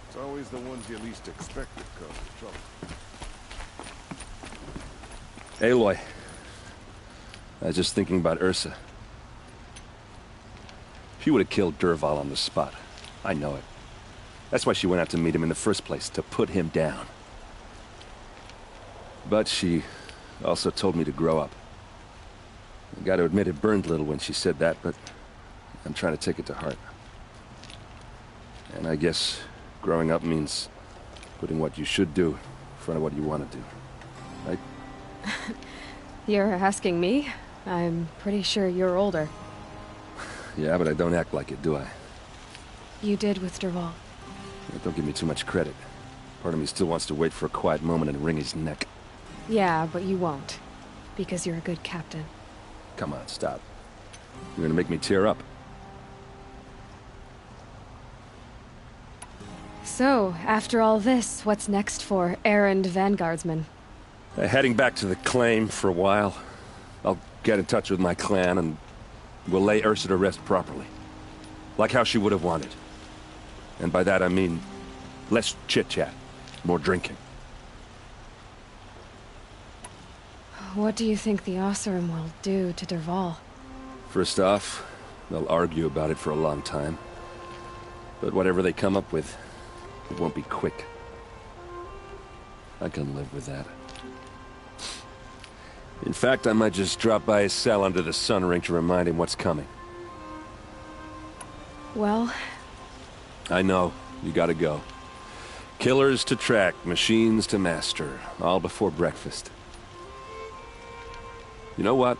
It's always the ones you least expect that cause the trouble. Aloy. I was just thinking about Ursa. She would have killed Derval on the spot. I know it. That's why she went out to meet him in the first place, to put him down. But she also told me to grow up. I gotta admit it burned a little when she said that, but I'm trying to take it to heart. And I guess growing up means putting what you should do in front of what you want to do, right? You're asking me? I'm pretty sure you're older. Yeah, but I don't act like it, do I? You did with Derval. Yeah, don't give me too much credit. Part of me still wants to wait for a quiet moment and wring his neck. Yeah, but you won't. Because you're a good captain. Come on, stop. You're gonna make me tear up. So, after all this, what's next for errand vanguardsman? Heading back to the claim for a while. I'll get in touch with my clan and we'll lay Ursa to rest properly. Like how she would have wanted. And by that I mean less chit-chat, more drinking. What do you think the Oseram will do to Derval? First off, they'll argue about it for a long time. But whatever they come up with, it won't be quick. I can live with that. In fact, I might just drop by his cell under the sun ring to remind him what's coming. Well... I know. You gotta go. Killers to track, machines to master. All before breakfast. You know what?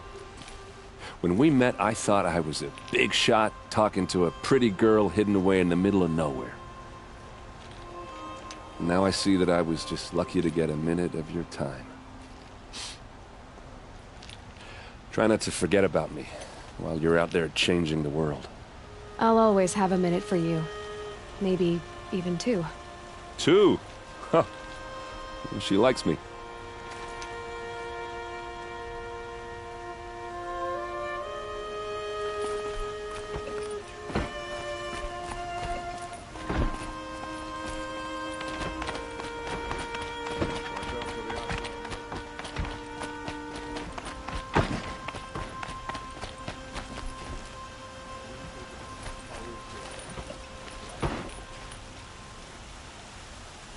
When we met, I thought I was a big shot talking to a pretty girl hidden away in the middle of nowhere. Now I see that I was just lucky to get a minute of your time. Try not to forget about me while you're out there changing the world. I'll always have a minute for you. Maybe even two. Two? Huh. She likes me.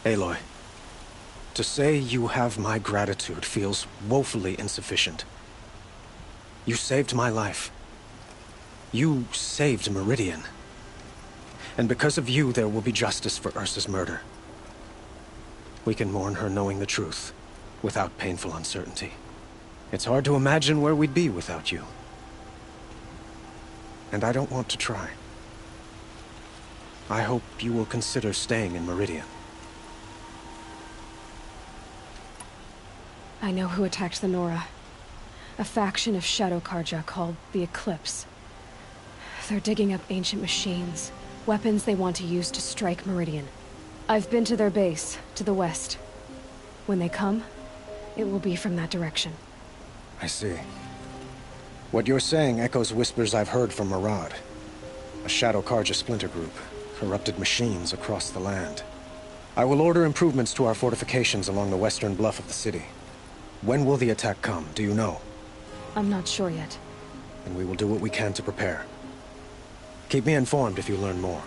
Aloy, to say you have my gratitude feels woefully insufficient. You saved my life. You saved Meridian. And because of you, there will be justice for Ursa's murder. We can mourn her knowing the truth, without painful uncertainty. It's hard to imagine where we'd be without you. And I don't want to try. I hope you will consider staying in Meridian. I know who attacked the Nora. A faction of Shadow Karja called the Eclipse. They're digging up ancient machines, weapons they want to use to strike Meridian. I've been to their base, to the west. When they come, it will be from that direction. I see. What you're saying echoes whispers I've heard from Murad. A Shadow Karja splinter group, corrupted machines across the land. I will order improvements to our fortifications along the western bluff of the city. When will the attack come, do you know? I'm not sure yet. And we will do what we can to prepare. Keep me informed if you learn more.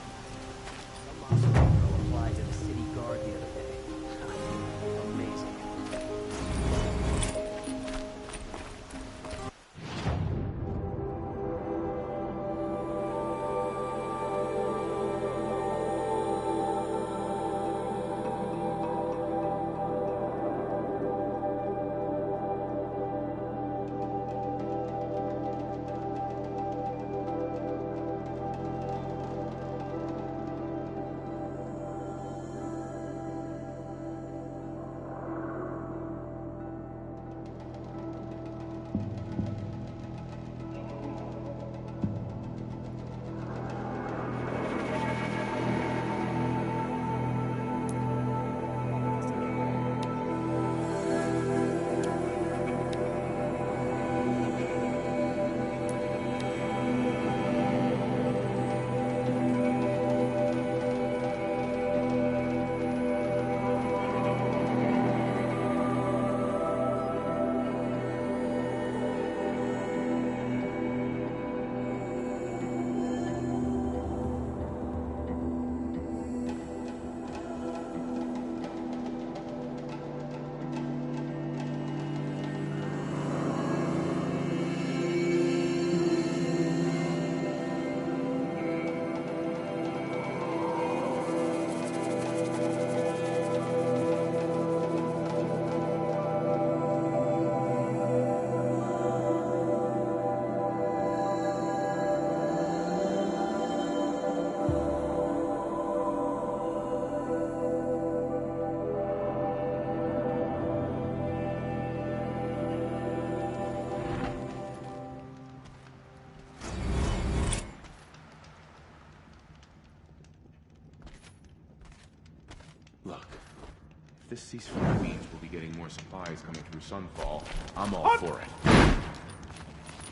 this ceasefire means we'll be getting more supplies coming through Sunfall, I'm all for it.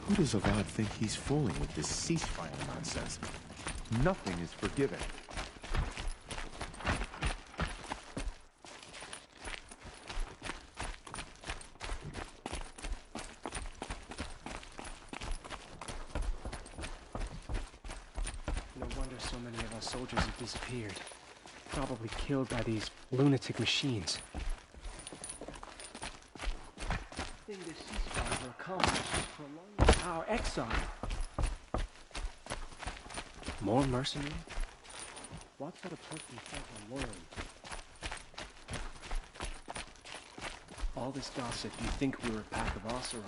Who does Avad think he's fooling with this ceasefire nonsense? Nothing is forgiven. No wonder so many of our soldiers have disappeared. Probably killed by these lunatic machines. The thing this ceasefire will accomplish is prolong our exile. More mercenary? What sort of person fight a world? All this gossip, you think we were a pack of Oseram.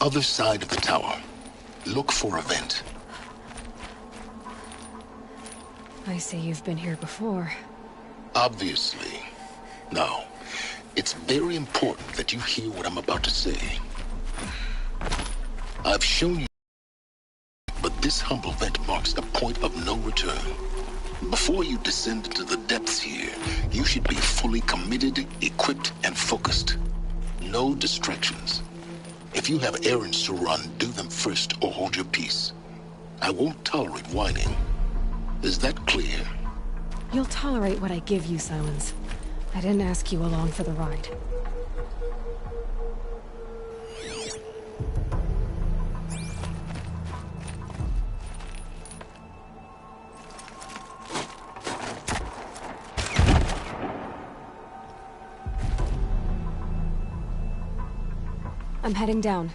Other side of the tower. Look for a vent. I see you've been here before. Obviously. Now, it's very important that you hear what I'm about to say. I've shown you, but this humble vent marks a point of no return. Before you descend into the depths here, you should be fully committed, equipped, and focused. No distractions. If you have errands to run, do them first or hold your peace. I won't tolerate whining. Is that clear? You'll tolerate what I give you, Silence. I didn't ask you along for the ride. I'm heading down.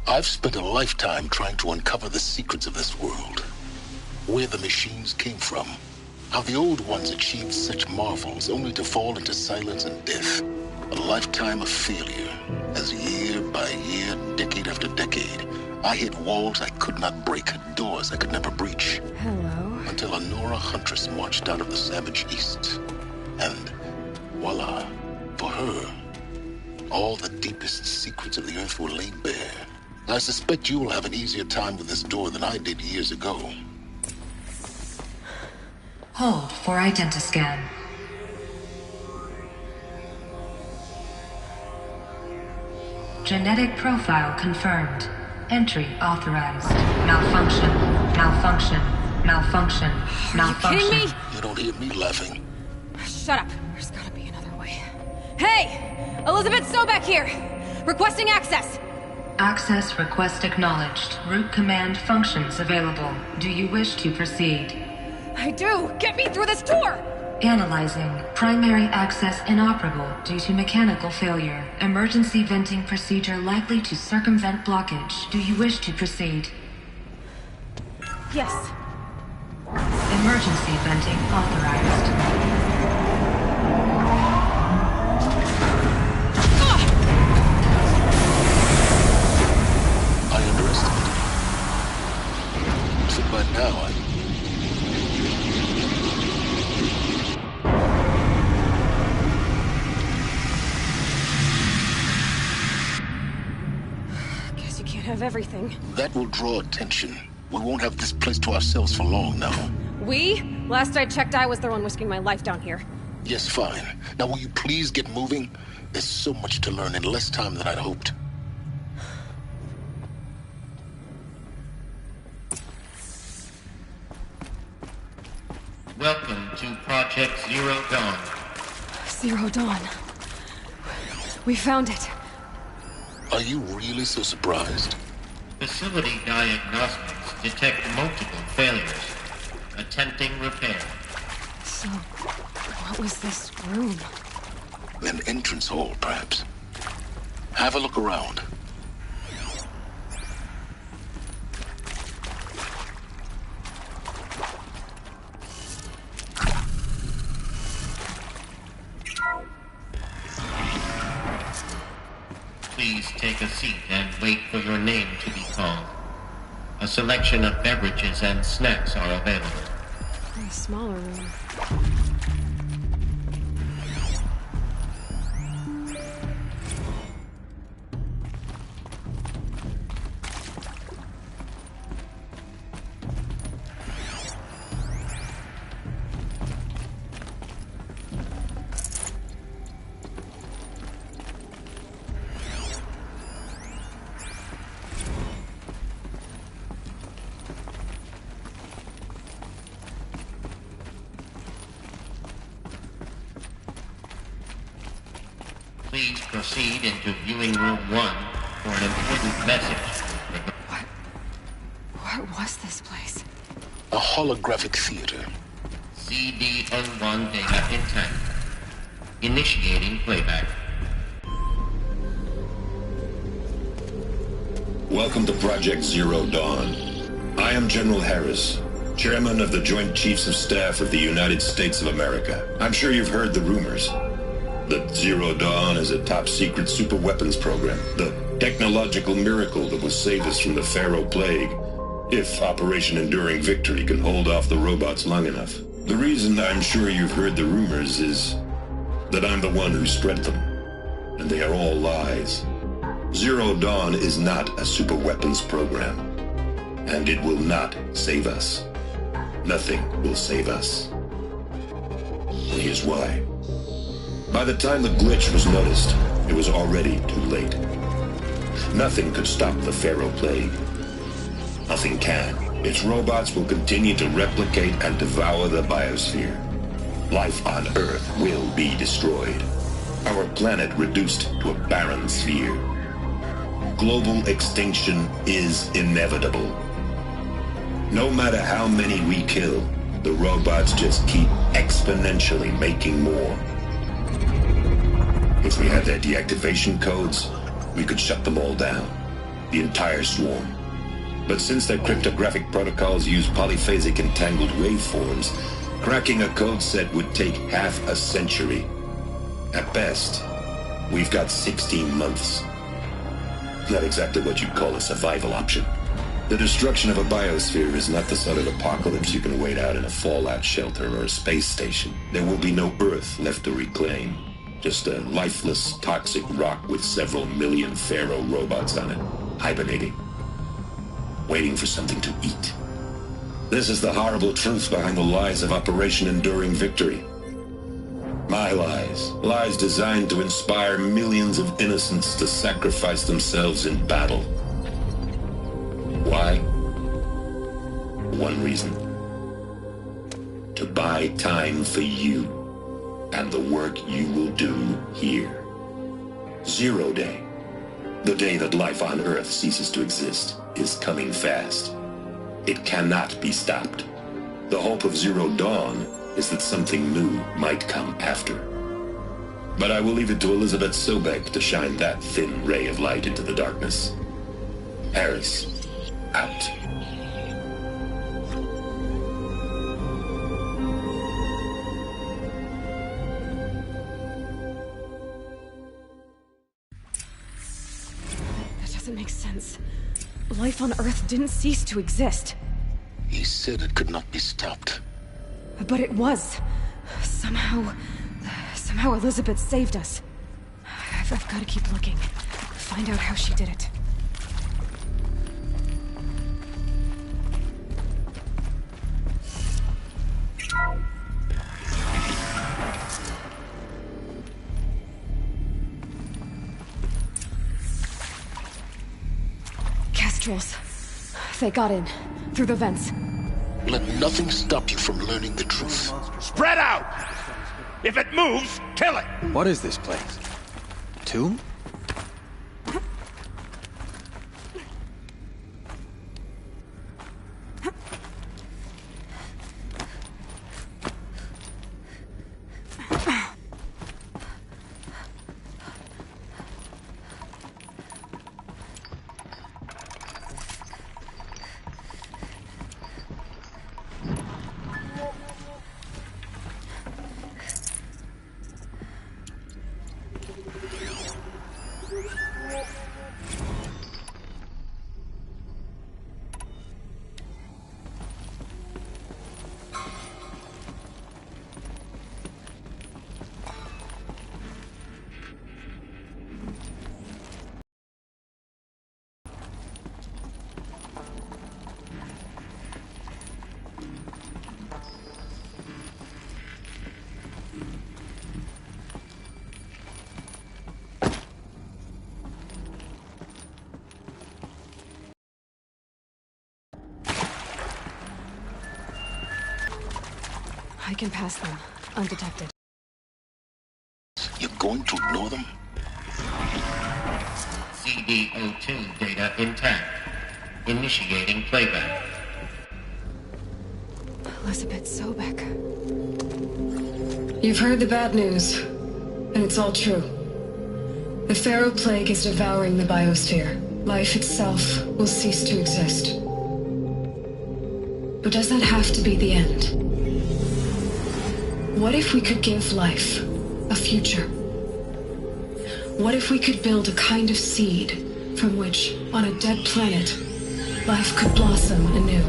I've spent a lifetime trying to uncover the secrets of this world. Where the machines came from. How the old ones achieved such marvels only to fall into silence and death. A lifetime of failure. As year by year, decade after decade, I hit walls I could not break, doors I could never breach. Hello. Until a Nora huntress marched out of the savage east. And voila, for her, all the deepest secrets of the Earth were laid bare. I suspect you will have an easier time with this door than I did years ago. Hold for identiscan. Genetic profile confirmed. Entry authorized. Malfunction. Malfunction. Malfunction. Malfunction. Are you kidding me? You don't hear me laughing. Shut up. There's gotta be another way. Hey! Elizabeth Sobek here! Requesting access! Access request acknowledged. Root command functions available. Do you wish to proceed? I do! Get me through this tour! Analyzing. Primary access inoperable due to mechanical failure. Emergency venting procedure likely to circumvent blockage. Do you wish to proceed? Yes. Emergency venting authorized. I underestimated you. So by now, Guess you can't have everything. that will draw attention. We won't have this place to ourselves for long now. We? Last I checked, I was the one risking my life down here. Yes, fine. Now will you please get moving? There's so much to learn in less time than I'd hoped. Welcome to Project Zero Dawn. Zero Dawn. We found it. Are you really so surprised? Facility diagnostics detect multiple failures. Attempting repair. So, what was this room? An entrance hall, perhaps. Have a look around. Please take a seat and wait for your name to be called. A selection of beverages and snacks are available. A smaller room. Please proceed into viewing room 1 for an important message. What was this place? A holographic theater. CD01 data intact. Initiating playback. Welcome to Project Zero Dawn. I am General Harris, Chairman of the Joint Chiefs of Staff of the United States of America. I'm sure you've heard the rumors. That Zero Dawn is a top-secret super-weapons program. The technological miracle that will save us from the Pharaoh Plague, if Operation Enduring Victory can hold off the robots long enough. The reason I'm sure you've heard the rumors is that I'm the one who spread them. And they are all lies. Zero Dawn is not a super-weapons program. And it will not save us. Nothing will save us. Here's why. By the time the glitch was noticed, it was already too late. Nothing could stop the Pharaoh Plague. Nothing can. Its robots will continue to replicate and devour the biosphere. Life on Earth will be destroyed. Our planet reduced to a barren sphere. Global extinction is inevitable. No matter how many we kill, the robots just keep exponentially making more. If we had their deactivation codes, we could shut them all down. The entire swarm. But since their cryptographic protocols use polyphasic entangled waveforms, cracking a code set would take half a century. At best, we've got 16 months. Not exactly what you'd call a survival option. The destruction of a biosphere is not the sort of apocalypse you can wait out in a fallout shelter or a space station. There will be no Earth left to reclaim. Just a lifeless, toxic rock with several million Pharaoh robots on it, hibernating, waiting for something to eat. This is the horrible truth behind the lies of Operation Enduring Victory. My lies. Lies designed to inspire millions of innocents to sacrifice themselves in battle. Why? One reason. To buy time for you. And the work you will do here. Zero Day, the day that life on Earth ceases to exist, is coming fast. It cannot be stopped. The hope of Zero Dawn is that something new might come after. But I will leave it to Elizabeth Sobek to shine that thin ray of light into the darkness. Harris, out. That doesn't make sense. Life on Earth didn't cease to exist. He said it could not be stopped. But it was. Somehow Elizabeth saved us. I've got to keep looking. Find out how she did it. Kestrels. They got in. Through the vents. Let nothing stop you from learning the truth. Spread out! If it moves, kill it! What is this place? A tomb? I can pass them, undetected. You're going to ignore them? CD02 data intact. Initiating playback. Elizabeth Sobek. You've heard the bad news, and it's all true. The Pharaoh Plague is devouring the biosphere. Life itself will cease to exist. But does that have to be the end? What if we could give life a future? What if we could build a kind of seed from which, on a dead planet, life could blossom anew?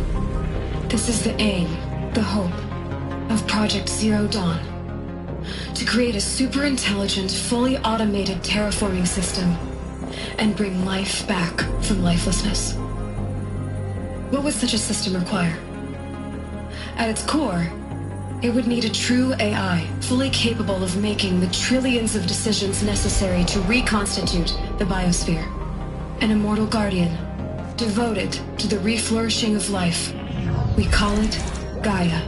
This is the aim, the hope, of Project Zero Dawn. To create a super-intelligent, fully automated terraforming system and bring life back from lifelessness. What would such a system require? At its core, it would need a true AI, fully capable of making the trillions of decisions necessary to reconstitute the biosphere. An immortal guardian, devoted to the reflourishing of life. We call it Gaia.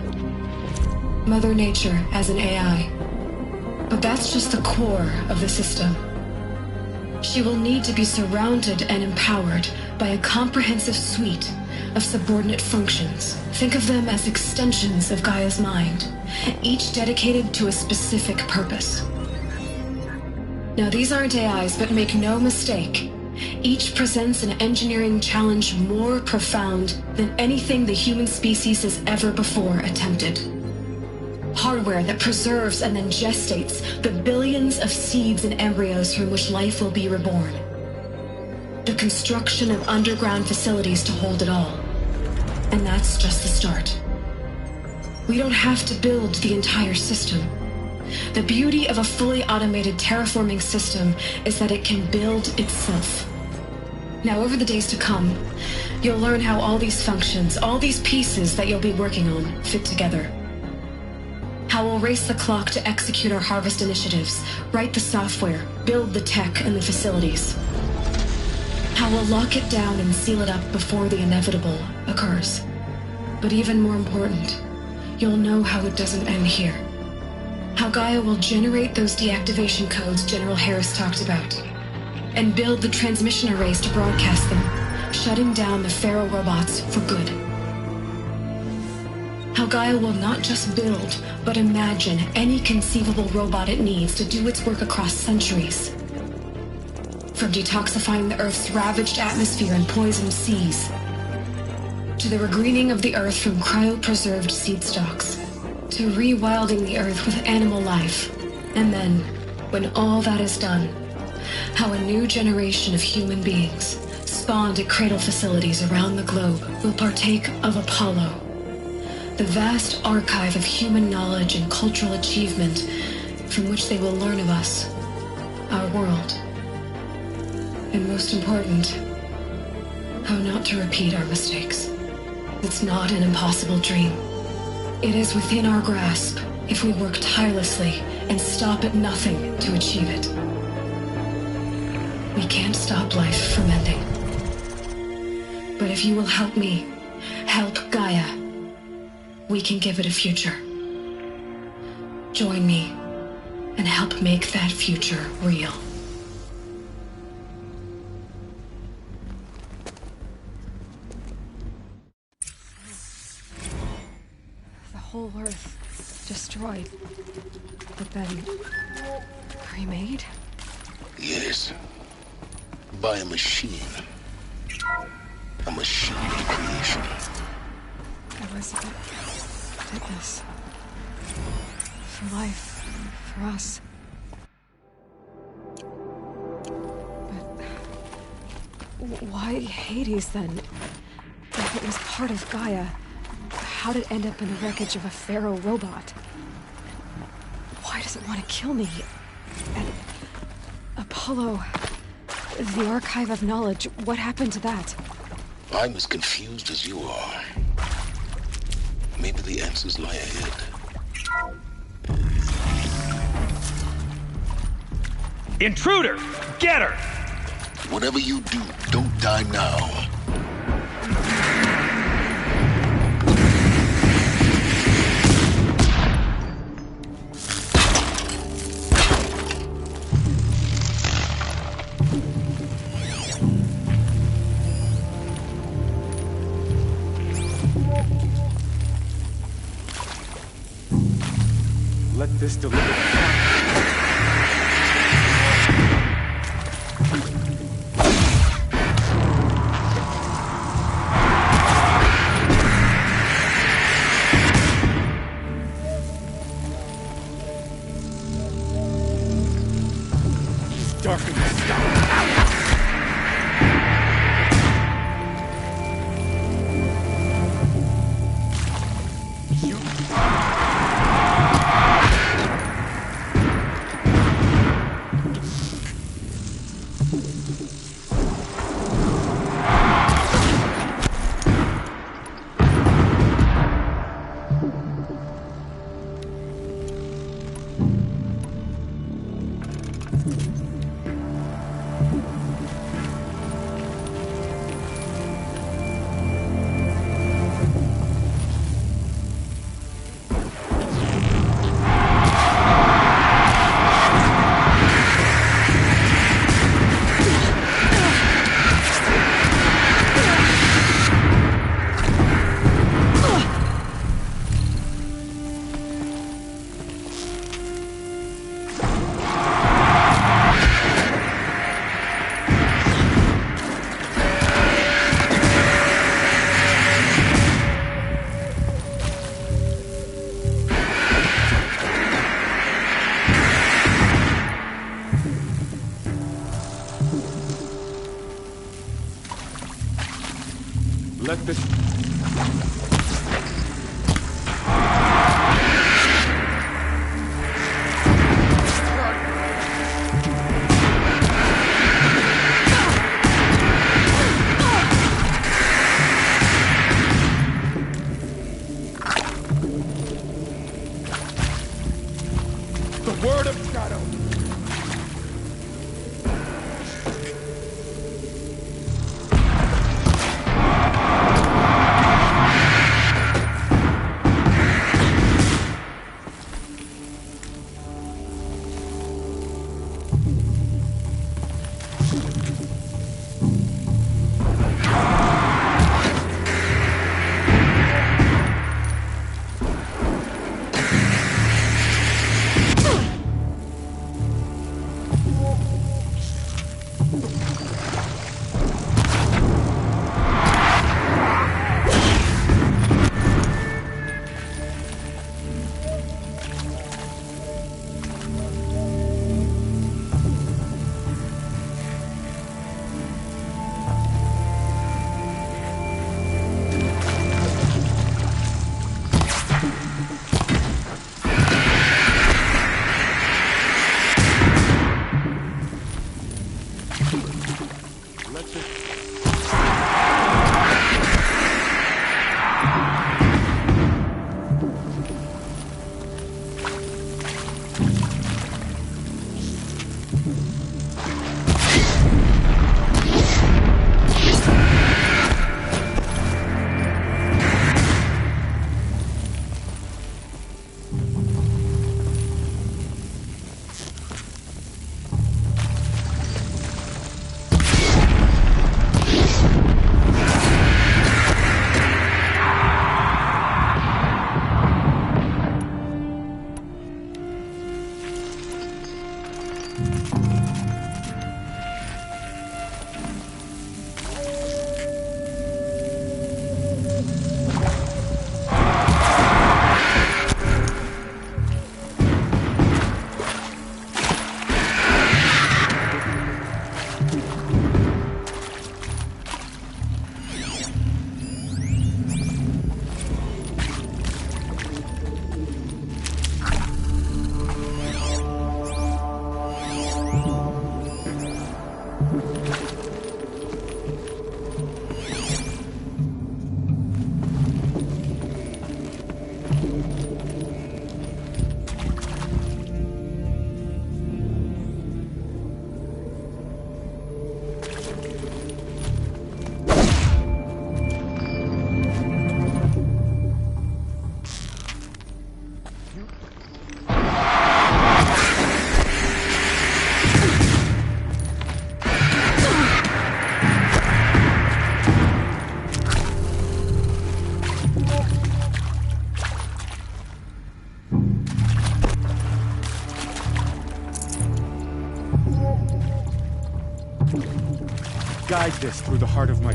Mother Nature as an AI. But that's just the core of the system. She will need to be surrounded and empowered by a comprehensive suite of subordinate functions. Think of them as extensions of Gaia's mind, each dedicated to a specific purpose. Now, these aren't AIs, but make no mistake, each presents an engineering challenge more profound than anything the human species has ever before attempted. Hardware that preserves and then gestates the billions of seeds and embryos from which life will be reborn. The construction of underground facilities to hold it all. And that's just the start. We don't have to build the entire system. The beauty of a fully automated terraforming system is that it can build itself. Now, over the days to come, you'll learn how all these functions, all these pieces that you'll be working on, fit together. How we'll race the clock to execute our harvest initiatives, write the software, build the tech and the facilities. How we'll lock it down and seal it up before the inevitable occurs. But even more important, you'll know how it doesn't end here. How Gaia will generate those deactivation codes General Harris talked about, and build the transmission arrays to broadcast them, shutting down the Pharaoh robots for good. How how Gaia will not just build, but imagine any conceivable robot it needs to do its work across centuries. From detoxifying the Earth's ravaged atmosphere and poisoned seas, to the regreening of the Earth from cryopreserved seed stalks, to rewilding the Earth with animal life. And then, when all that is done, how a new generation of human beings, spawned at cradle facilities around the globe, will partake of Apollo, the vast archive of human knowledge and cultural achievement from which they will learn of us, our world, and most important, how not to repeat our mistakes. It's not an impossible dream. It is within our grasp if we work tirelessly and stop at nothing to achieve it. We can't stop life from ending. But if you will help me, help Gaia, we can give it a future. Join me and help make that future real. The whole Earth destroyed, but then remade? Yes. By a machine. A machine of creation. Elizabeth did this. For life. For us. But why Hades then? If it was part of Gaia, how'd it end up in the wreckage of a Pharaoh robot? Why does it want to kill me? And Apollo, the archive of knowledge, what happened to that? I'm as confused as you are. Maybe the answers lie ahead. Intruder! Get her! Whatever you do, don't die now. Let this deliver. Darkness, stop! Let this... The word of shadow! guide this through the heart of my...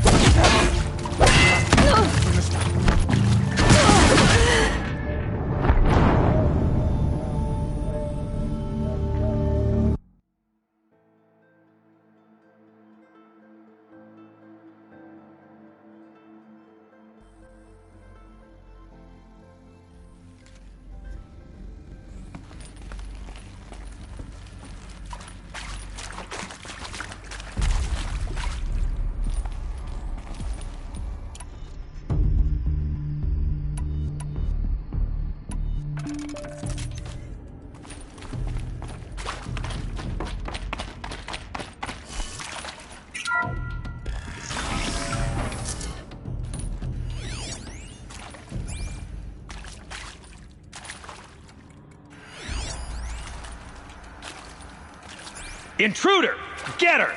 Intruder! Get her!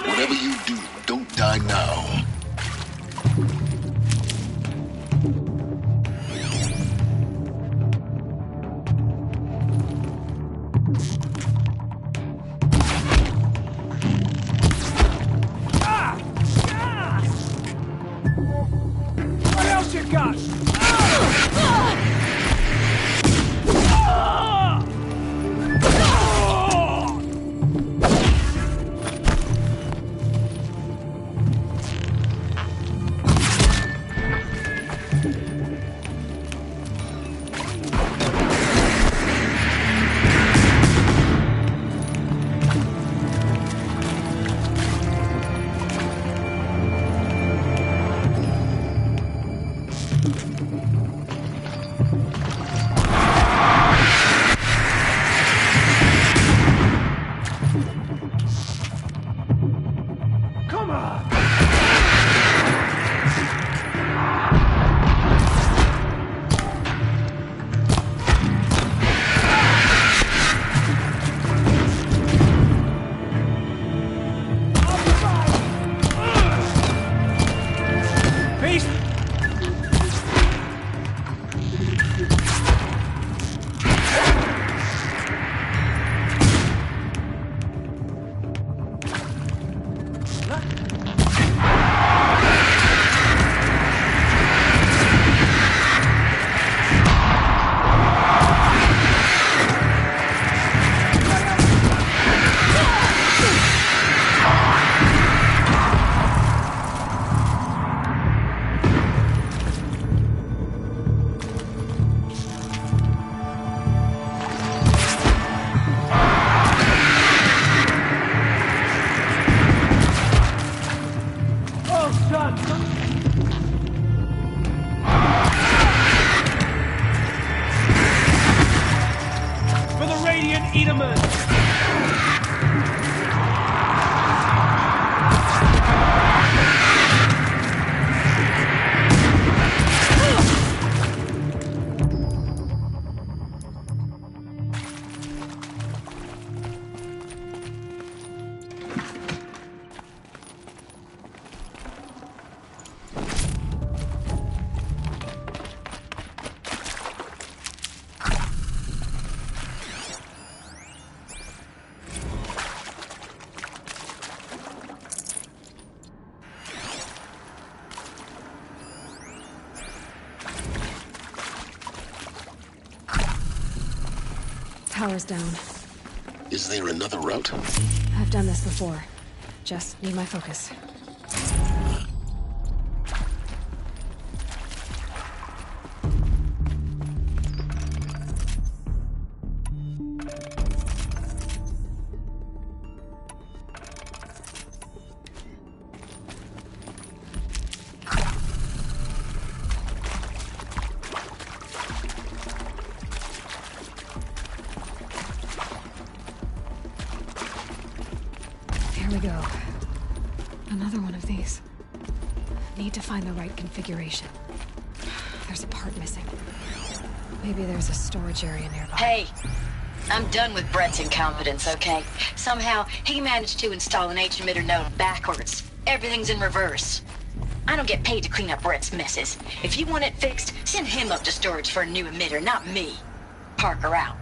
Whatever you do, don't die now. What else you got? Power's down. Is there another route? I've done this before. Just need my focus. Here we go. Another one of these. Need to find the right configuration. There's a part missing. Maybe there's a storage area nearby. Hey, I'm done with Brett's incompetence, okay? Somehow, he managed to install an H-emitter node backwards. Everything's in reverse. I don't get paid to clean up Brett's messes. If you want it fixed, send him up to storage for a new emitter, not me. Parker out.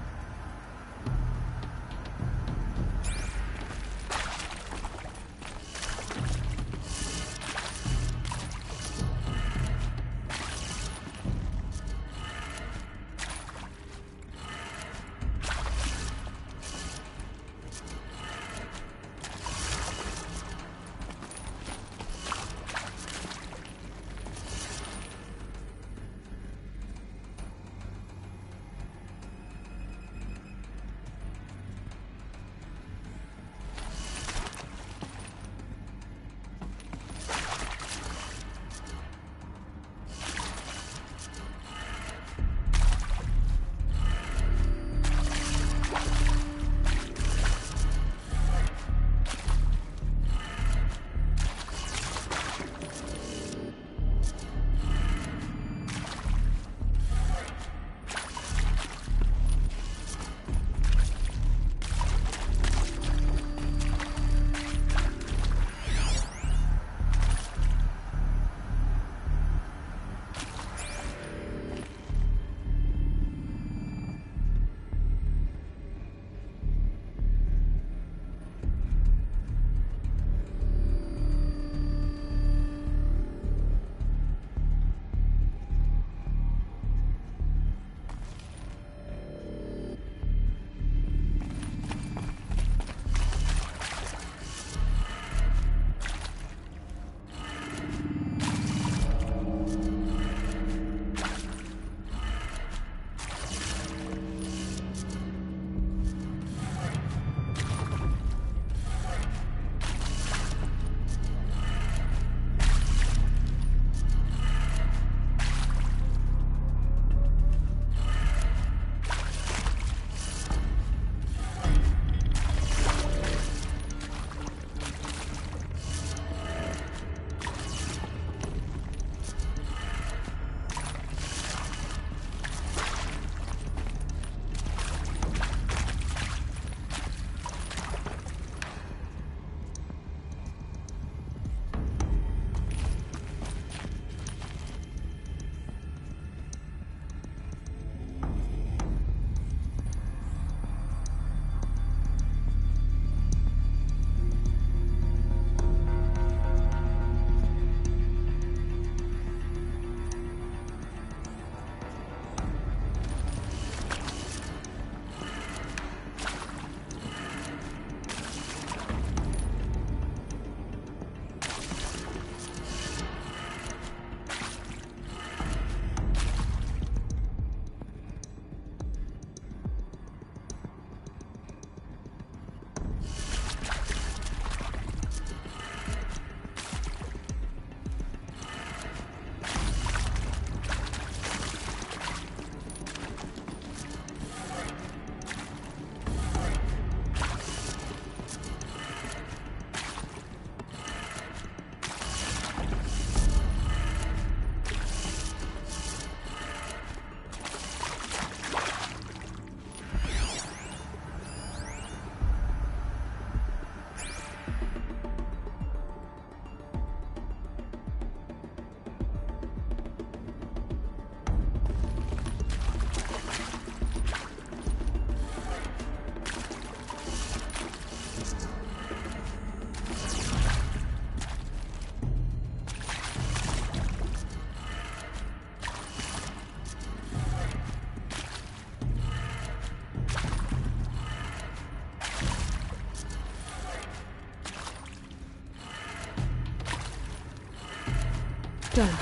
Done.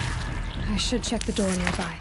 I should check the door nearby.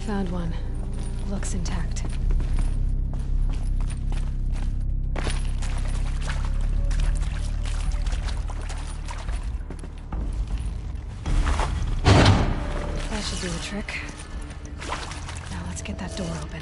Found one. Looks intact. That should do the trick. Now let's get that door open.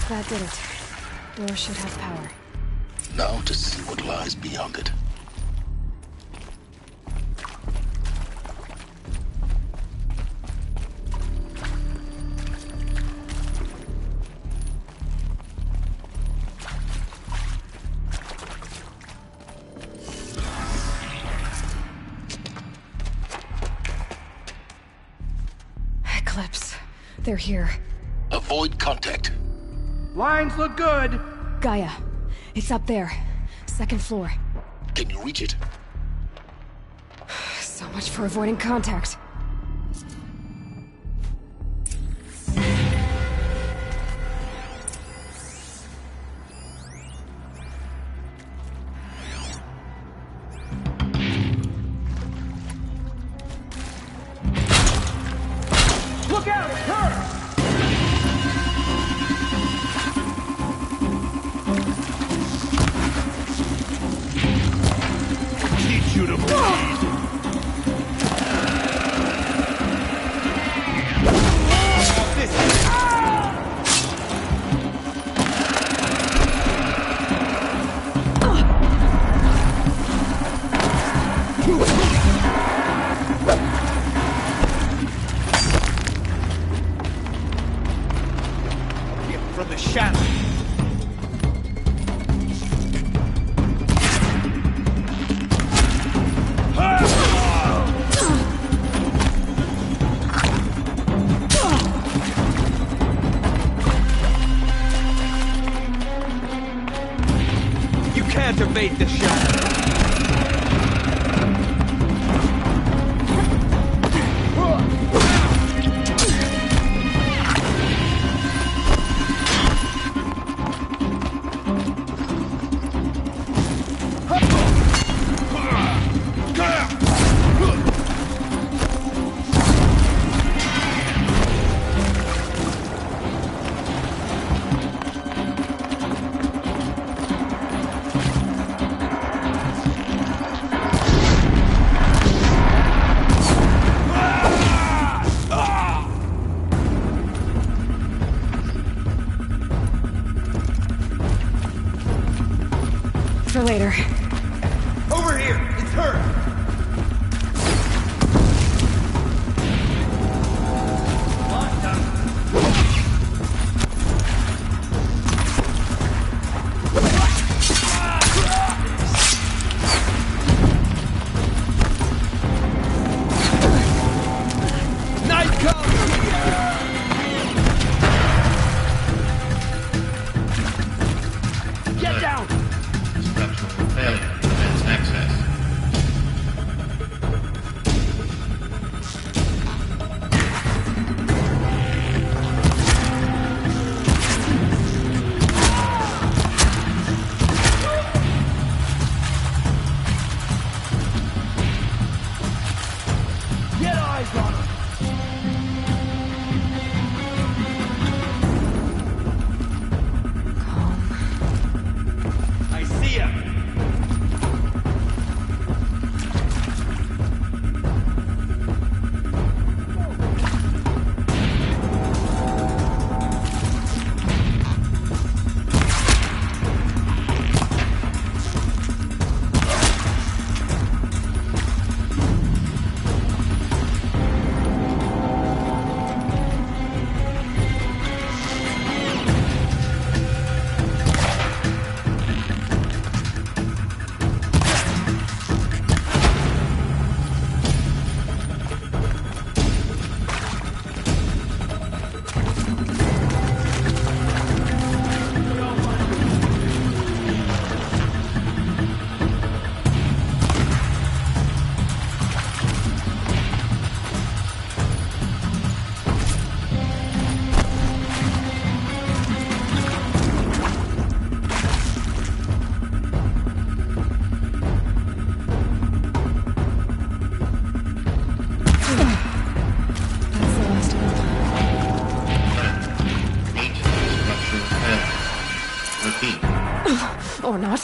That did it. Door should have power. Now to see what lies beyond it. Eclipse. They're here. Avoid contact. Lines look good. Gaia. It's up there. Second floor. Can you reach it? So much for avoiding contact. Look out, it's her! Teach you to bleed! From the shadow. You can't evade the shadow. For later. Over here! It's her! Night comes! Get down! Structural failure prevents access. Get eyes on her! I see ya! Or not.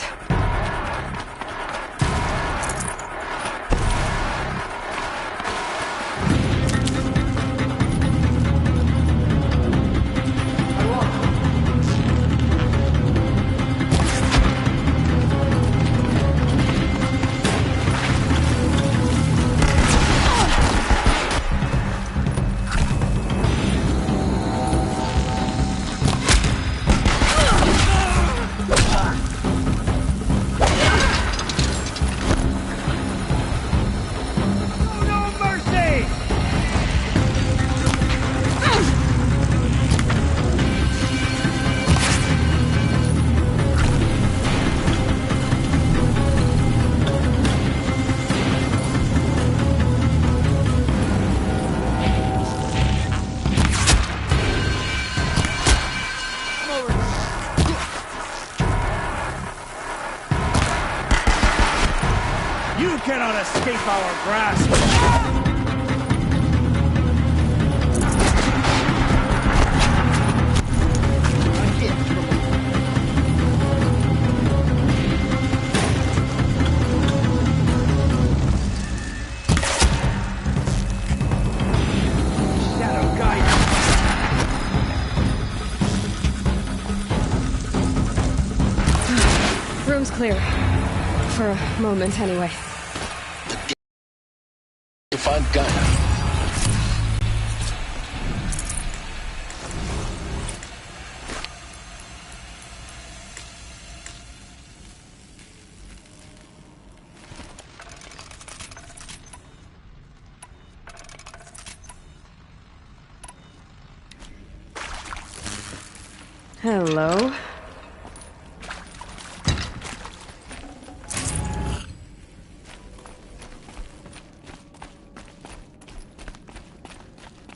escape our grasp. Room's clear. For a moment, anyway. If I've got it. Hello.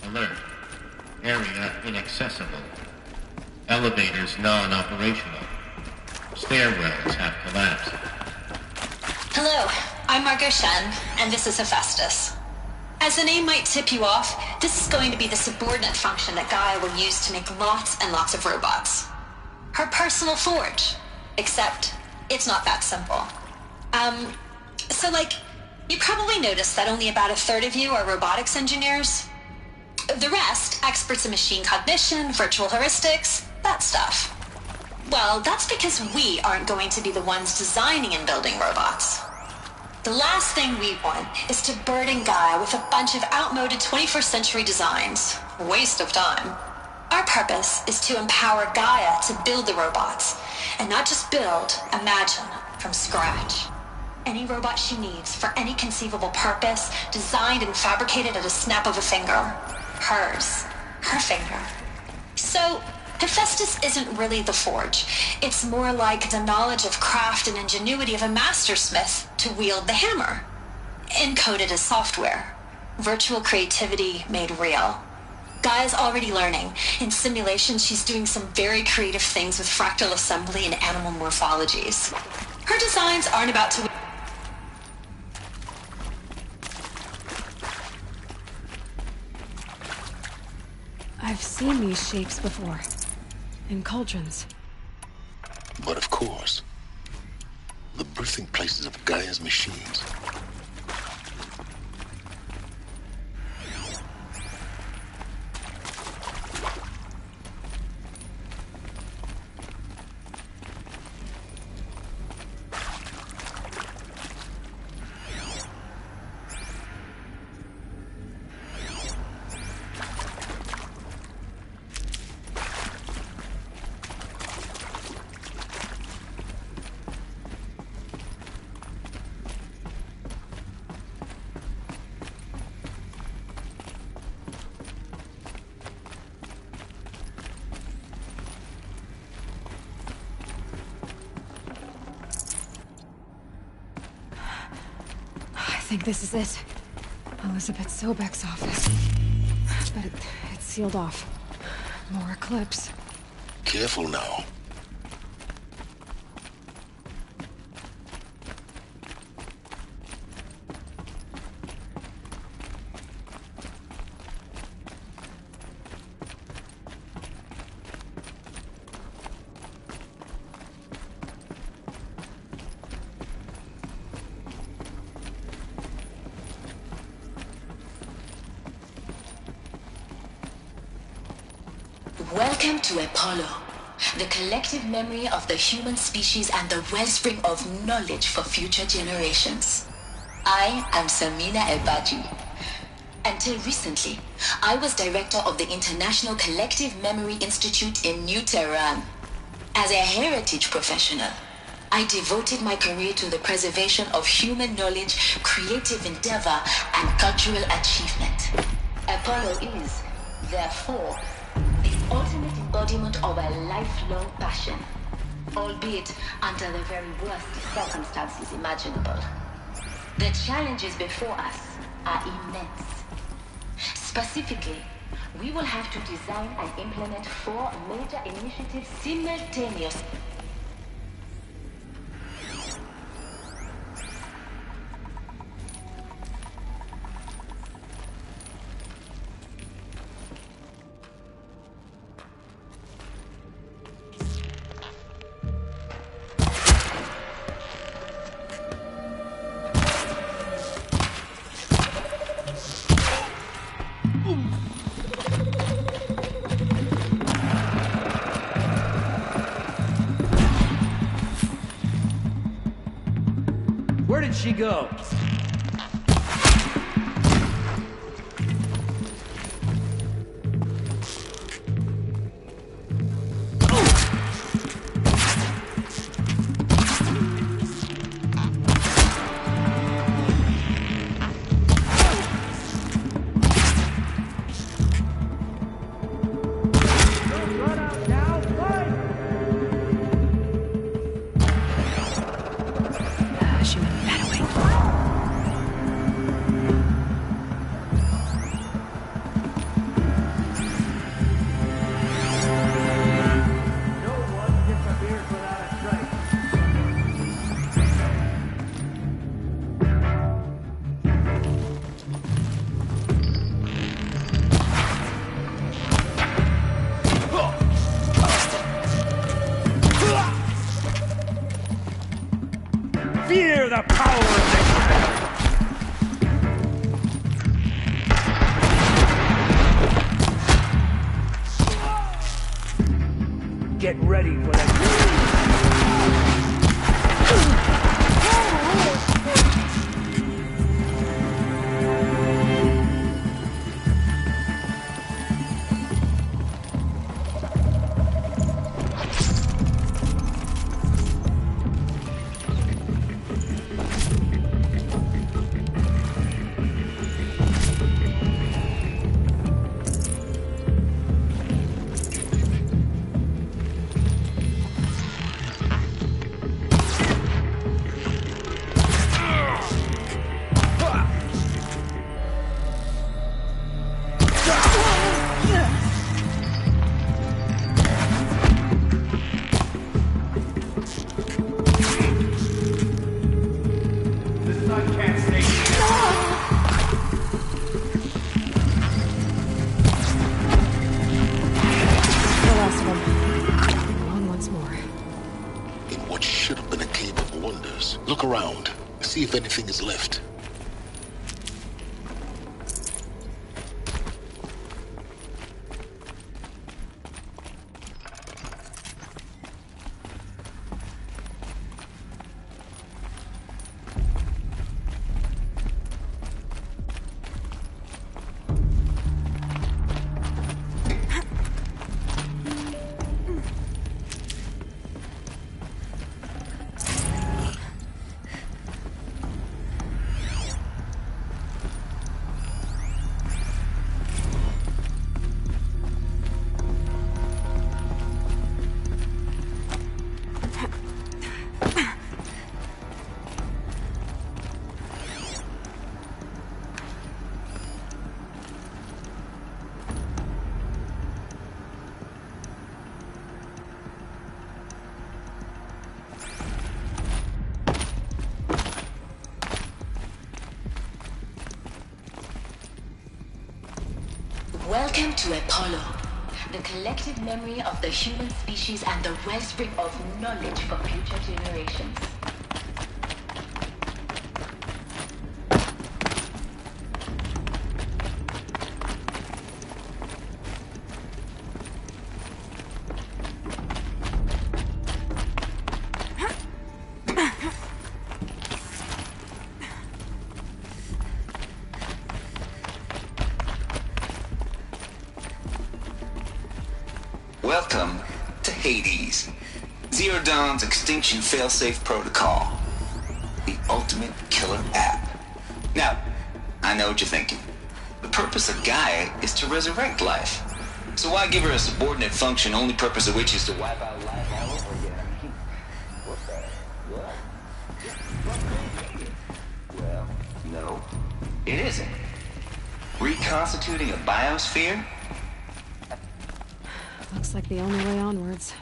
Alert. Area inaccessible. Elevators non-operational. Stairwells have collapsed. Hello, I'm Margot Shen, and this is Hephaestus. As the name might tip you off, this is going to be the subordinate function that Gaia will use to make lots and lots of robots. Her personal forge. Except, it's not that simple. You probably noticed that only about a third of you are robotics engineers. The rest, experts in machine cognition, virtual heuristics, that stuff. Well, that's because we aren't going to be the ones designing and building robots. The last thing we want is to burden Gaia with a bunch of outmoded 21st century designs. Waste of time. Our purpose is to empower Gaia to build the robots, and not just build, imagine, from scratch. Any robot she needs for any conceivable purpose, designed and fabricated at a snap of a finger. Hers. Her finger. So, Hephaestus isn't really the forge. It's more like the knowledge of craft and ingenuity of a mastersmith to wield the hammer. Encoded as software. Virtual creativity made real. Gaia's already learning. In simulation, she's doing some very creative things with fractal assembly and animal morphologies. Her designs aren't about to... I've seen these shapes before. In cauldrons. But of course, the birthing places of Gaia's machines. I think this is it. Elizabeth Sobek's office. But it's sealed off. More eclipse. Careful now. Welcome to Apollo, the collective memory of the human species and the wellspring of knowledge for future generations. I am Samina Ebaji. Until recently, I was director of the International Collective Memory Institute in New Tehran. As a heritage professional, I devoted my career to the preservation of human knowledge, creative endeavor, and cultural achievement. Apollo is, therefore, the ultimate embodiment of a lifelong passion, albeit under the very worst circumstances imaginable. The challenges before us are immense. Specifically, we will have to design and implement 4 major initiatives simultaneously. she goes. Fear the power of this. Get ready for that. Look around. See if anything is left. Welcome to Apollo, the collective memory of the human species and the wellspring of knowledge for future generations. Welcome to Hades, Zero Dawn's extinction failsafe protocol, the ultimate killer app. Now, I know what you're thinking. The purpose of Gaia is to resurrect life. So why give her a subordinate function, only purpose of which is to wipe out life all over again? What the? What? Well, no, it isn't. Reconstituting a biosphere? Looks like the only way onwards.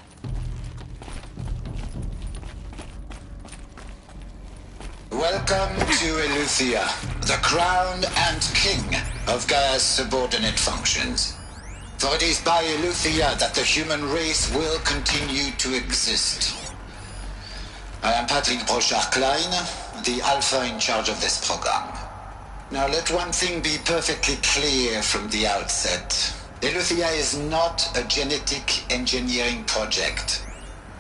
Welcome to Eleuthia, the crown and king of Gaia's subordinate functions. For it is by Eleuthia that the human race will continue to exist. I am Patrick Brochard-Klein, the Alpha in charge of this program. Now let one thing be perfectly clear from the outset. Eleuthia is not a genetic engineering project.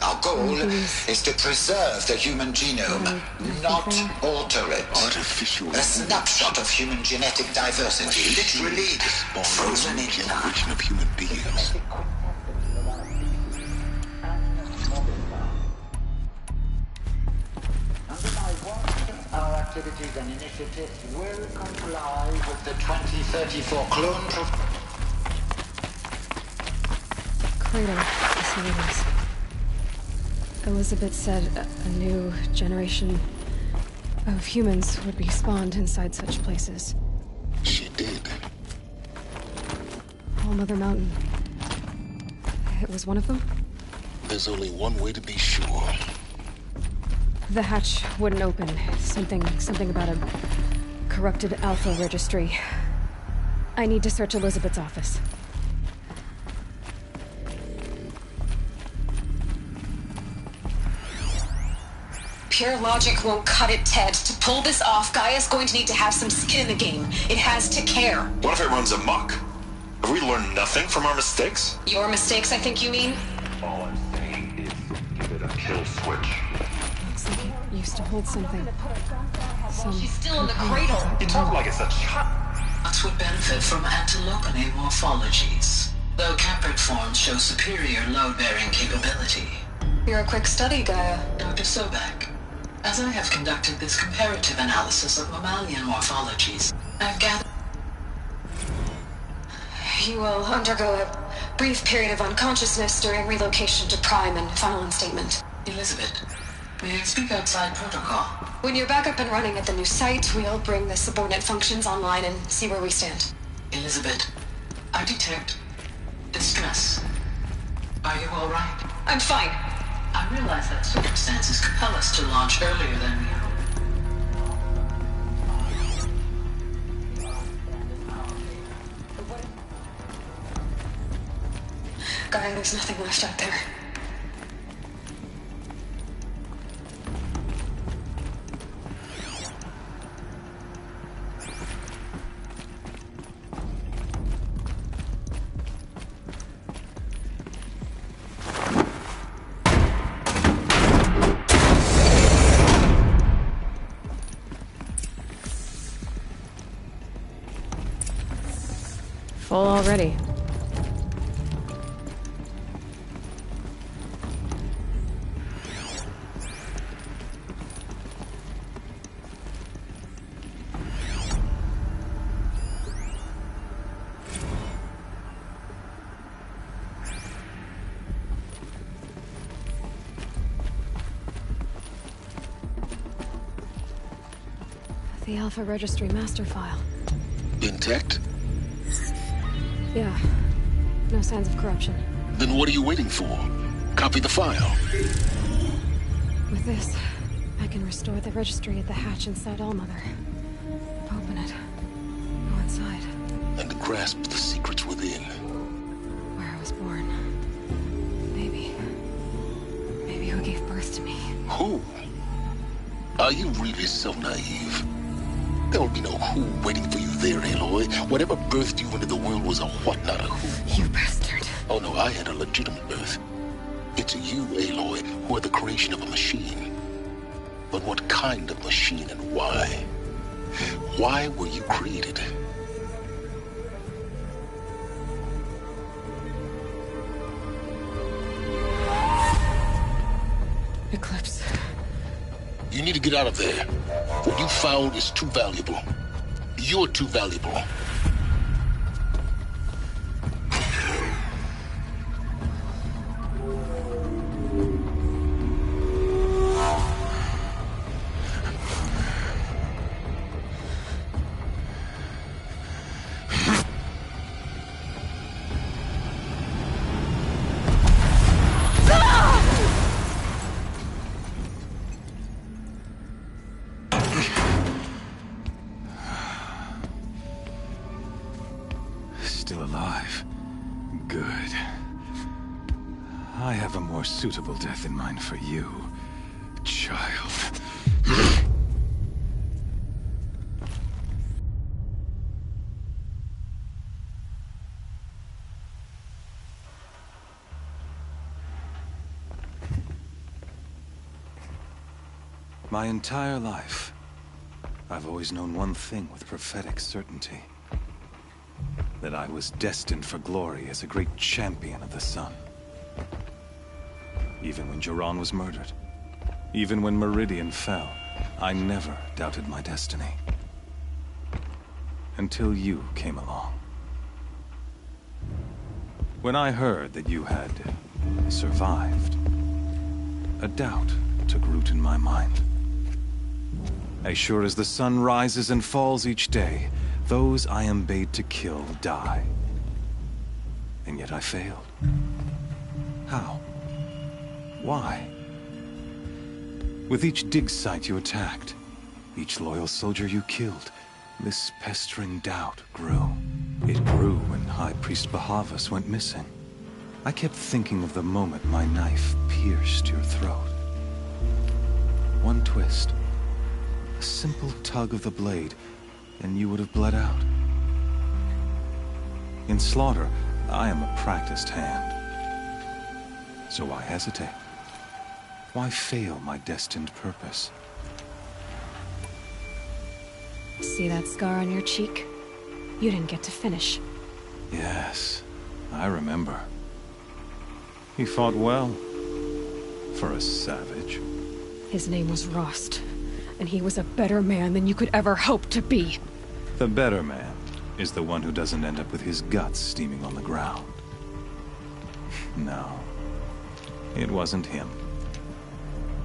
Our goal is to preserve the human genome, not alter it. Artificial. A snapshot of human genetic diversity, literally frozen in time. Of human beings. Our activities and initiatives will comply with the 2034 clone Cradle facilities. Elizabeth said a new generation of humans would be spawned inside such places. She did. All Mother Mountain. It was one of them? There's only one way to be sure. The hatch wouldn't open. Something about a corrupted Alpha registry. I need to search Elizabeth's office. Pure logic won't cut it, Ted. To pull this off, Gaia's going to need to have some skin in the game. It has to care. What if it runs amok? Have we learned nothing from our mistakes? Your mistakes, I think you mean? All I'm saying is give it a kill switch. Looks like it used to hold something. She's still in the cradle. You talk like it's a child. Nuts would benefit from antilocene morphologies, though caprid forms show superior load-bearing capability. You're a quick study, Gaia. Dr. Sobek, as I have conducted this comparative analysis of mammalian morphologies, I've gathered... You will undergo a brief period of unconsciousness during relocation to Prime and final instatement. Elizabeth, may I speak outside protocol? When you're back up and running at the new site, we'll bring the subordinate functions online and see where we stand. Elizabeth, I detect distress. Are you all right? I'm fine. I realize that circumstances compel us to launch earlier than we hoped. Gaia, there's nothing left out there. Full already. The Alpha Registry master file. Intact? Yeah. No signs of corruption. Then what are you waiting for? Copy the file. With this, I can restore the registry at the hatch inside Allmother. Open it. Go inside. And grasp the secrets within. Where I was born. Maybe who gave birth to me. Who? Are you really so naive? There will be no who waiting for you there, Aloy. Whatever birthed you into the world was a what, not a who. You bastard. Oh no, I had a legitimate birth. It's you, Aloy, who are the creation of a machine. But what kind of machine and why? Why were you created? Eclipse. You need to get out of there. What you found is too valuable. You're too valuable. Still alive. Good. I have a more suitable death in mind for you, child. My entire life, I've always known one thing with prophetic certainty. That I was destined for glory as a great champion of the sun. Even when Jiran was murdered, even when Meridian fell, I never doubted my destiny. Until you came along. When I heard that you had survived, a doubt took root in my mind. As sure as the sun rises and falls each day, those I am bade to kill die. And yet I failed. How? Why? With each dig site you attacked, each loyal soldier you killed, this pestering doubt grew. It grew when High Priest Bahavas went missing. I kept thinking of the moment my knife pierced your throat. One twist, a simple tug of the blade, and you would have bled out. In slaughter, I am a practiced hand. So why hesitate? Why fail my destined purpose? See that scar on your cheek? You didn't get to finish. Yes, I remember. He fought well. For a savage. His name was Rost, and he was a better man than you could ever hope to be. The better man is the one who doesn't end up with his guts steaming on the ground. No, it wasn't him.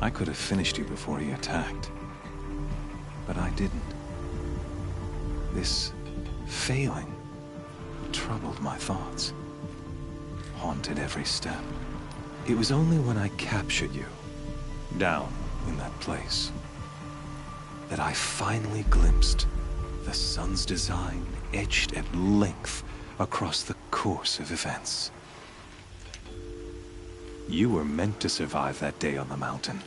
I could have finished you before he attacked. But I didn't. This failing troubled my thoughts. Haunted every step. It was only when I captured you, down in that place, that I finally glimpsed the sun's design etched at length across the course of events. You were meant to survive that day on the mountain.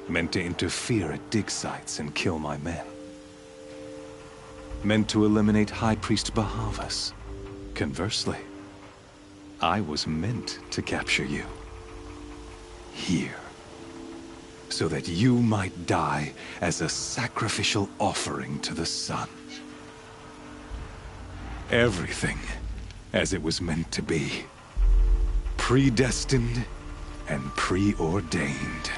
Meant to interfere at dig sites and kill my men. Meant to eliminate High Priest Bahavas. Conversely, I was meant to capture you. Here. So that you might die as a sacrificial offering to the sun. Everything as it was meant to be. Predestined and preordained.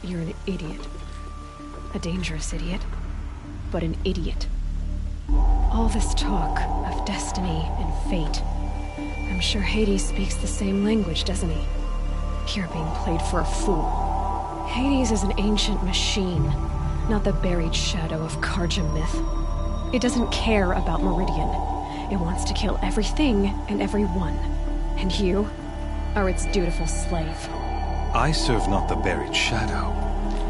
You're an idiot. A dangerous idiot, but an idiot. All this talk of destiny and fate. I'm sure Hades speaks the same language, doesn't he? You're being played for a fool. Hades is an ancient machine, not the buried shadow of Karja myth. It doesn't care about Meridian. It wants to kill everything and everyone. And you are its dutiful slave. I serve not the buried shadow,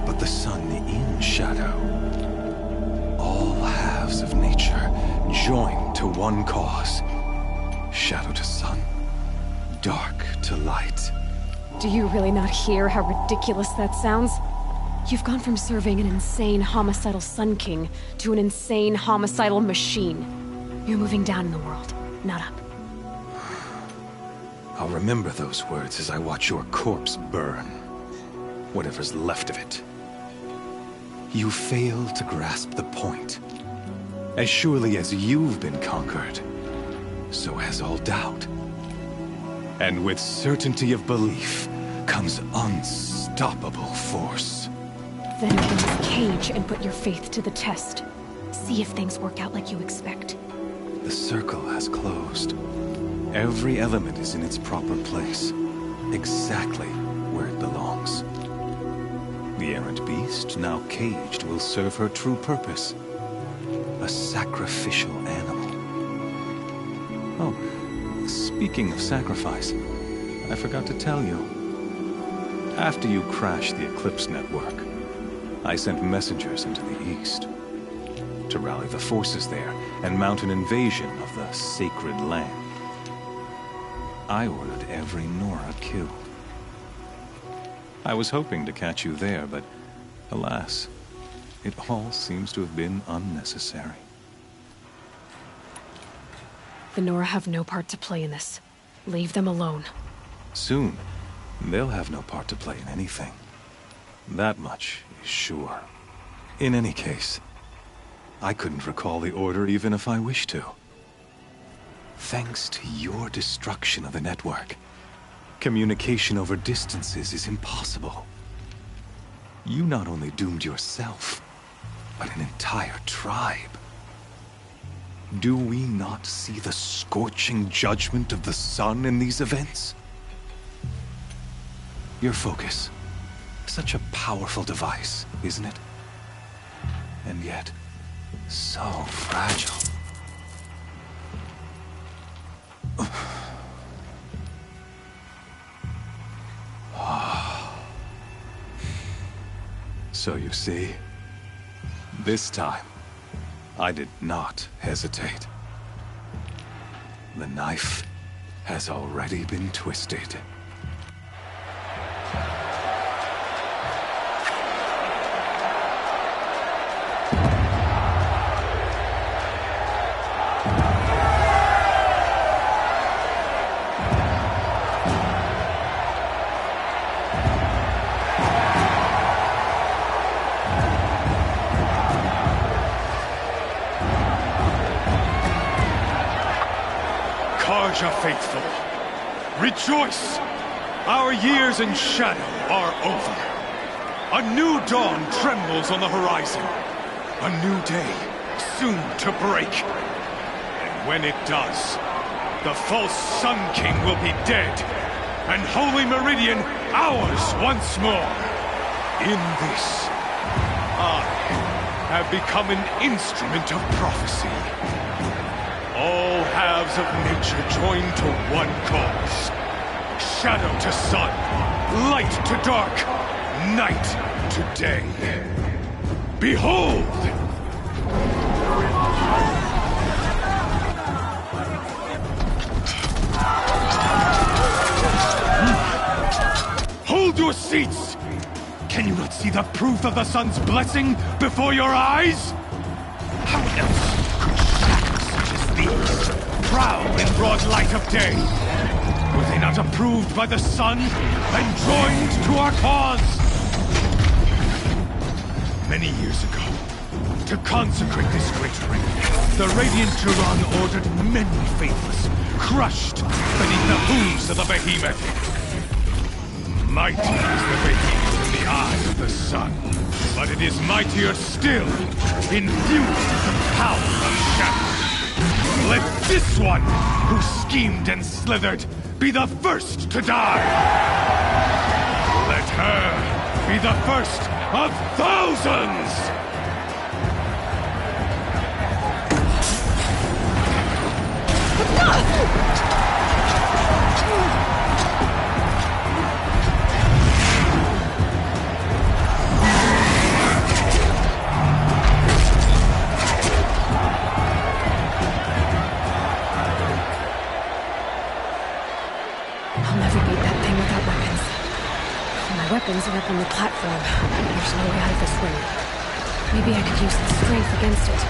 but the sun in shadow. All halves of nature joined to one cause. Shadow to sun, dark to light. Do you really not hear how ridiculous that sounds? You've gone from serving an insane homicidal Sun King to an insane homicidal machine. You're moving down in the world, not up. I'll remember those words as I watch your corpse burn. Whatever's left of it. You fail to grasp the point. As surely as you've been conquered, so has all doubt. And with certainty of belief comes unstoppable force. Then open this cage and put your faith to the test. See if things work out like you expect. The circle has closed. Every element is in its proper place. Exactly where it belongs. The errant beast, now caged, will serve her true purpose. A sacrificial animal. Oh, speaking of sacrifice, I forgot to tell you. After you crashed the Eclipse network, I sent messengers into the east to rally the forces there and mount an invasion of the sacred land. I ordered every Nora killed. I was hoping to catch you there, but alas, it all seems to have been unnecessary. The Nora have no part to play in this. Leave them alone. Soon, they'll have no part to play in anything. That much is sure. In any case, I couldn't recall the Order even if I wished to. Thanks to your destruction of the network, communication over distances is impossible. You not only doomed yourself, but an entire tribe. Do we not see the scorching judgment of the sun in these events? Your focus. Such a powerful device, isn't it? And yet, so fragile. So you see, this time, I did not hesitate. The knife has already been twisted. Karja faithful, rejoice! Our years in shadow are over. A new dawn trembles on the horizon. A new day soon to break. And when it does, the false Sun King will be dead, and Holy Meridian ours once more. In this, I have become an instrument of prophecy. All halves of nature join to one cause. Shadow to sun, light to dark, night to day. Behold! Hold your seats! Can you not see the proof of the sun's blessing before your eyes? How else these prowl in broad light of day? Were they not approved by the sun and joined to our cause? Many years ago, to consecrate this great ring, the Radiant Turan ordered many faithless, crushed beneath the hooves of the behemoth. Mighty is the behemoth in the eye of the sun, but it is mightier still, infused with the power of shadow. Let this one, who schemed and slithered, be the first to die! Let her be the first of thousands! Weapons are up on the platform. There's no way out of this ring. Maybe I could use the strength against it.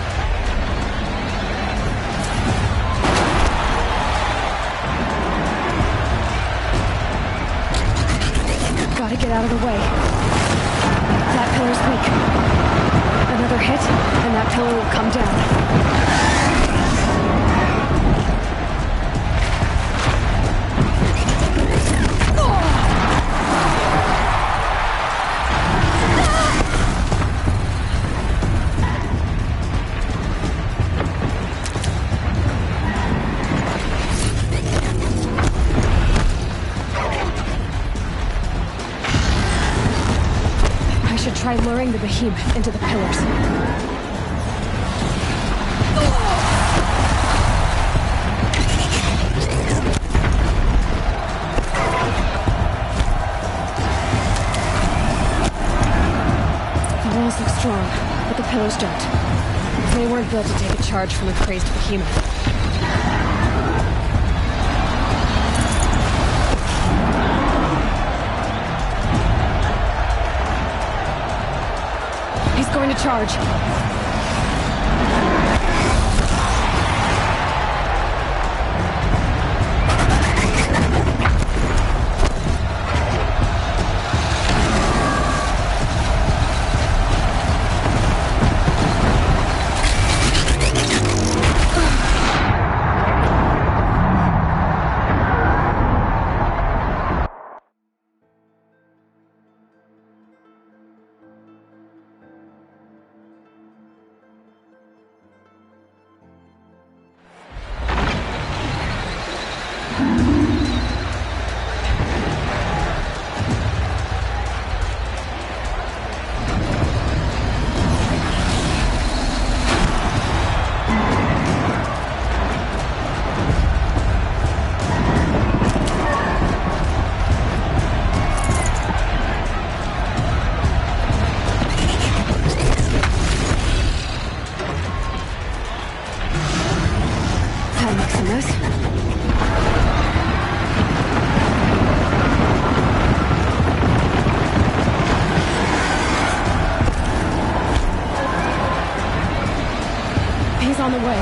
Gotta get out of the way. That pillar's weak. Another hit, and that pillar will come down. Try luring the behemoth into the pillars. The walls look strong, but the pillars don't. They weren't built to take a charge from a crazed behemoth. Going to charge. on the way.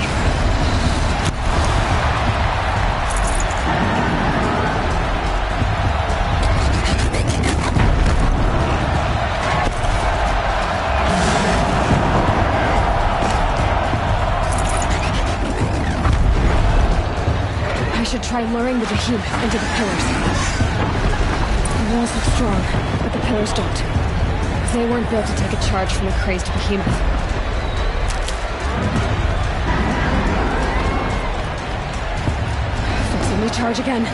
I should try luring the behemoth into the pillars. The walls look strong, but the pillars don't. They weren't built to take a charge from a crazed behemoth. Fixing the charge again.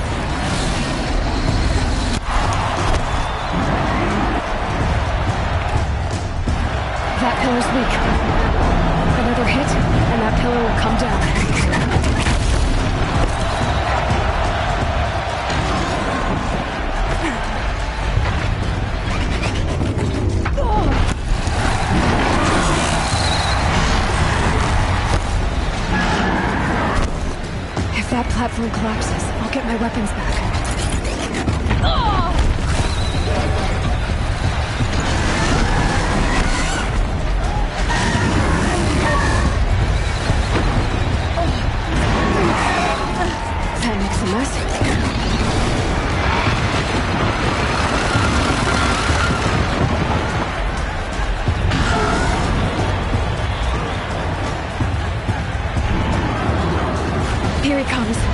That pillar's weak. Another hit, and that pillar will come down. If that platform collapses, I'll get my weapons back. That makes a mess. Here he comes.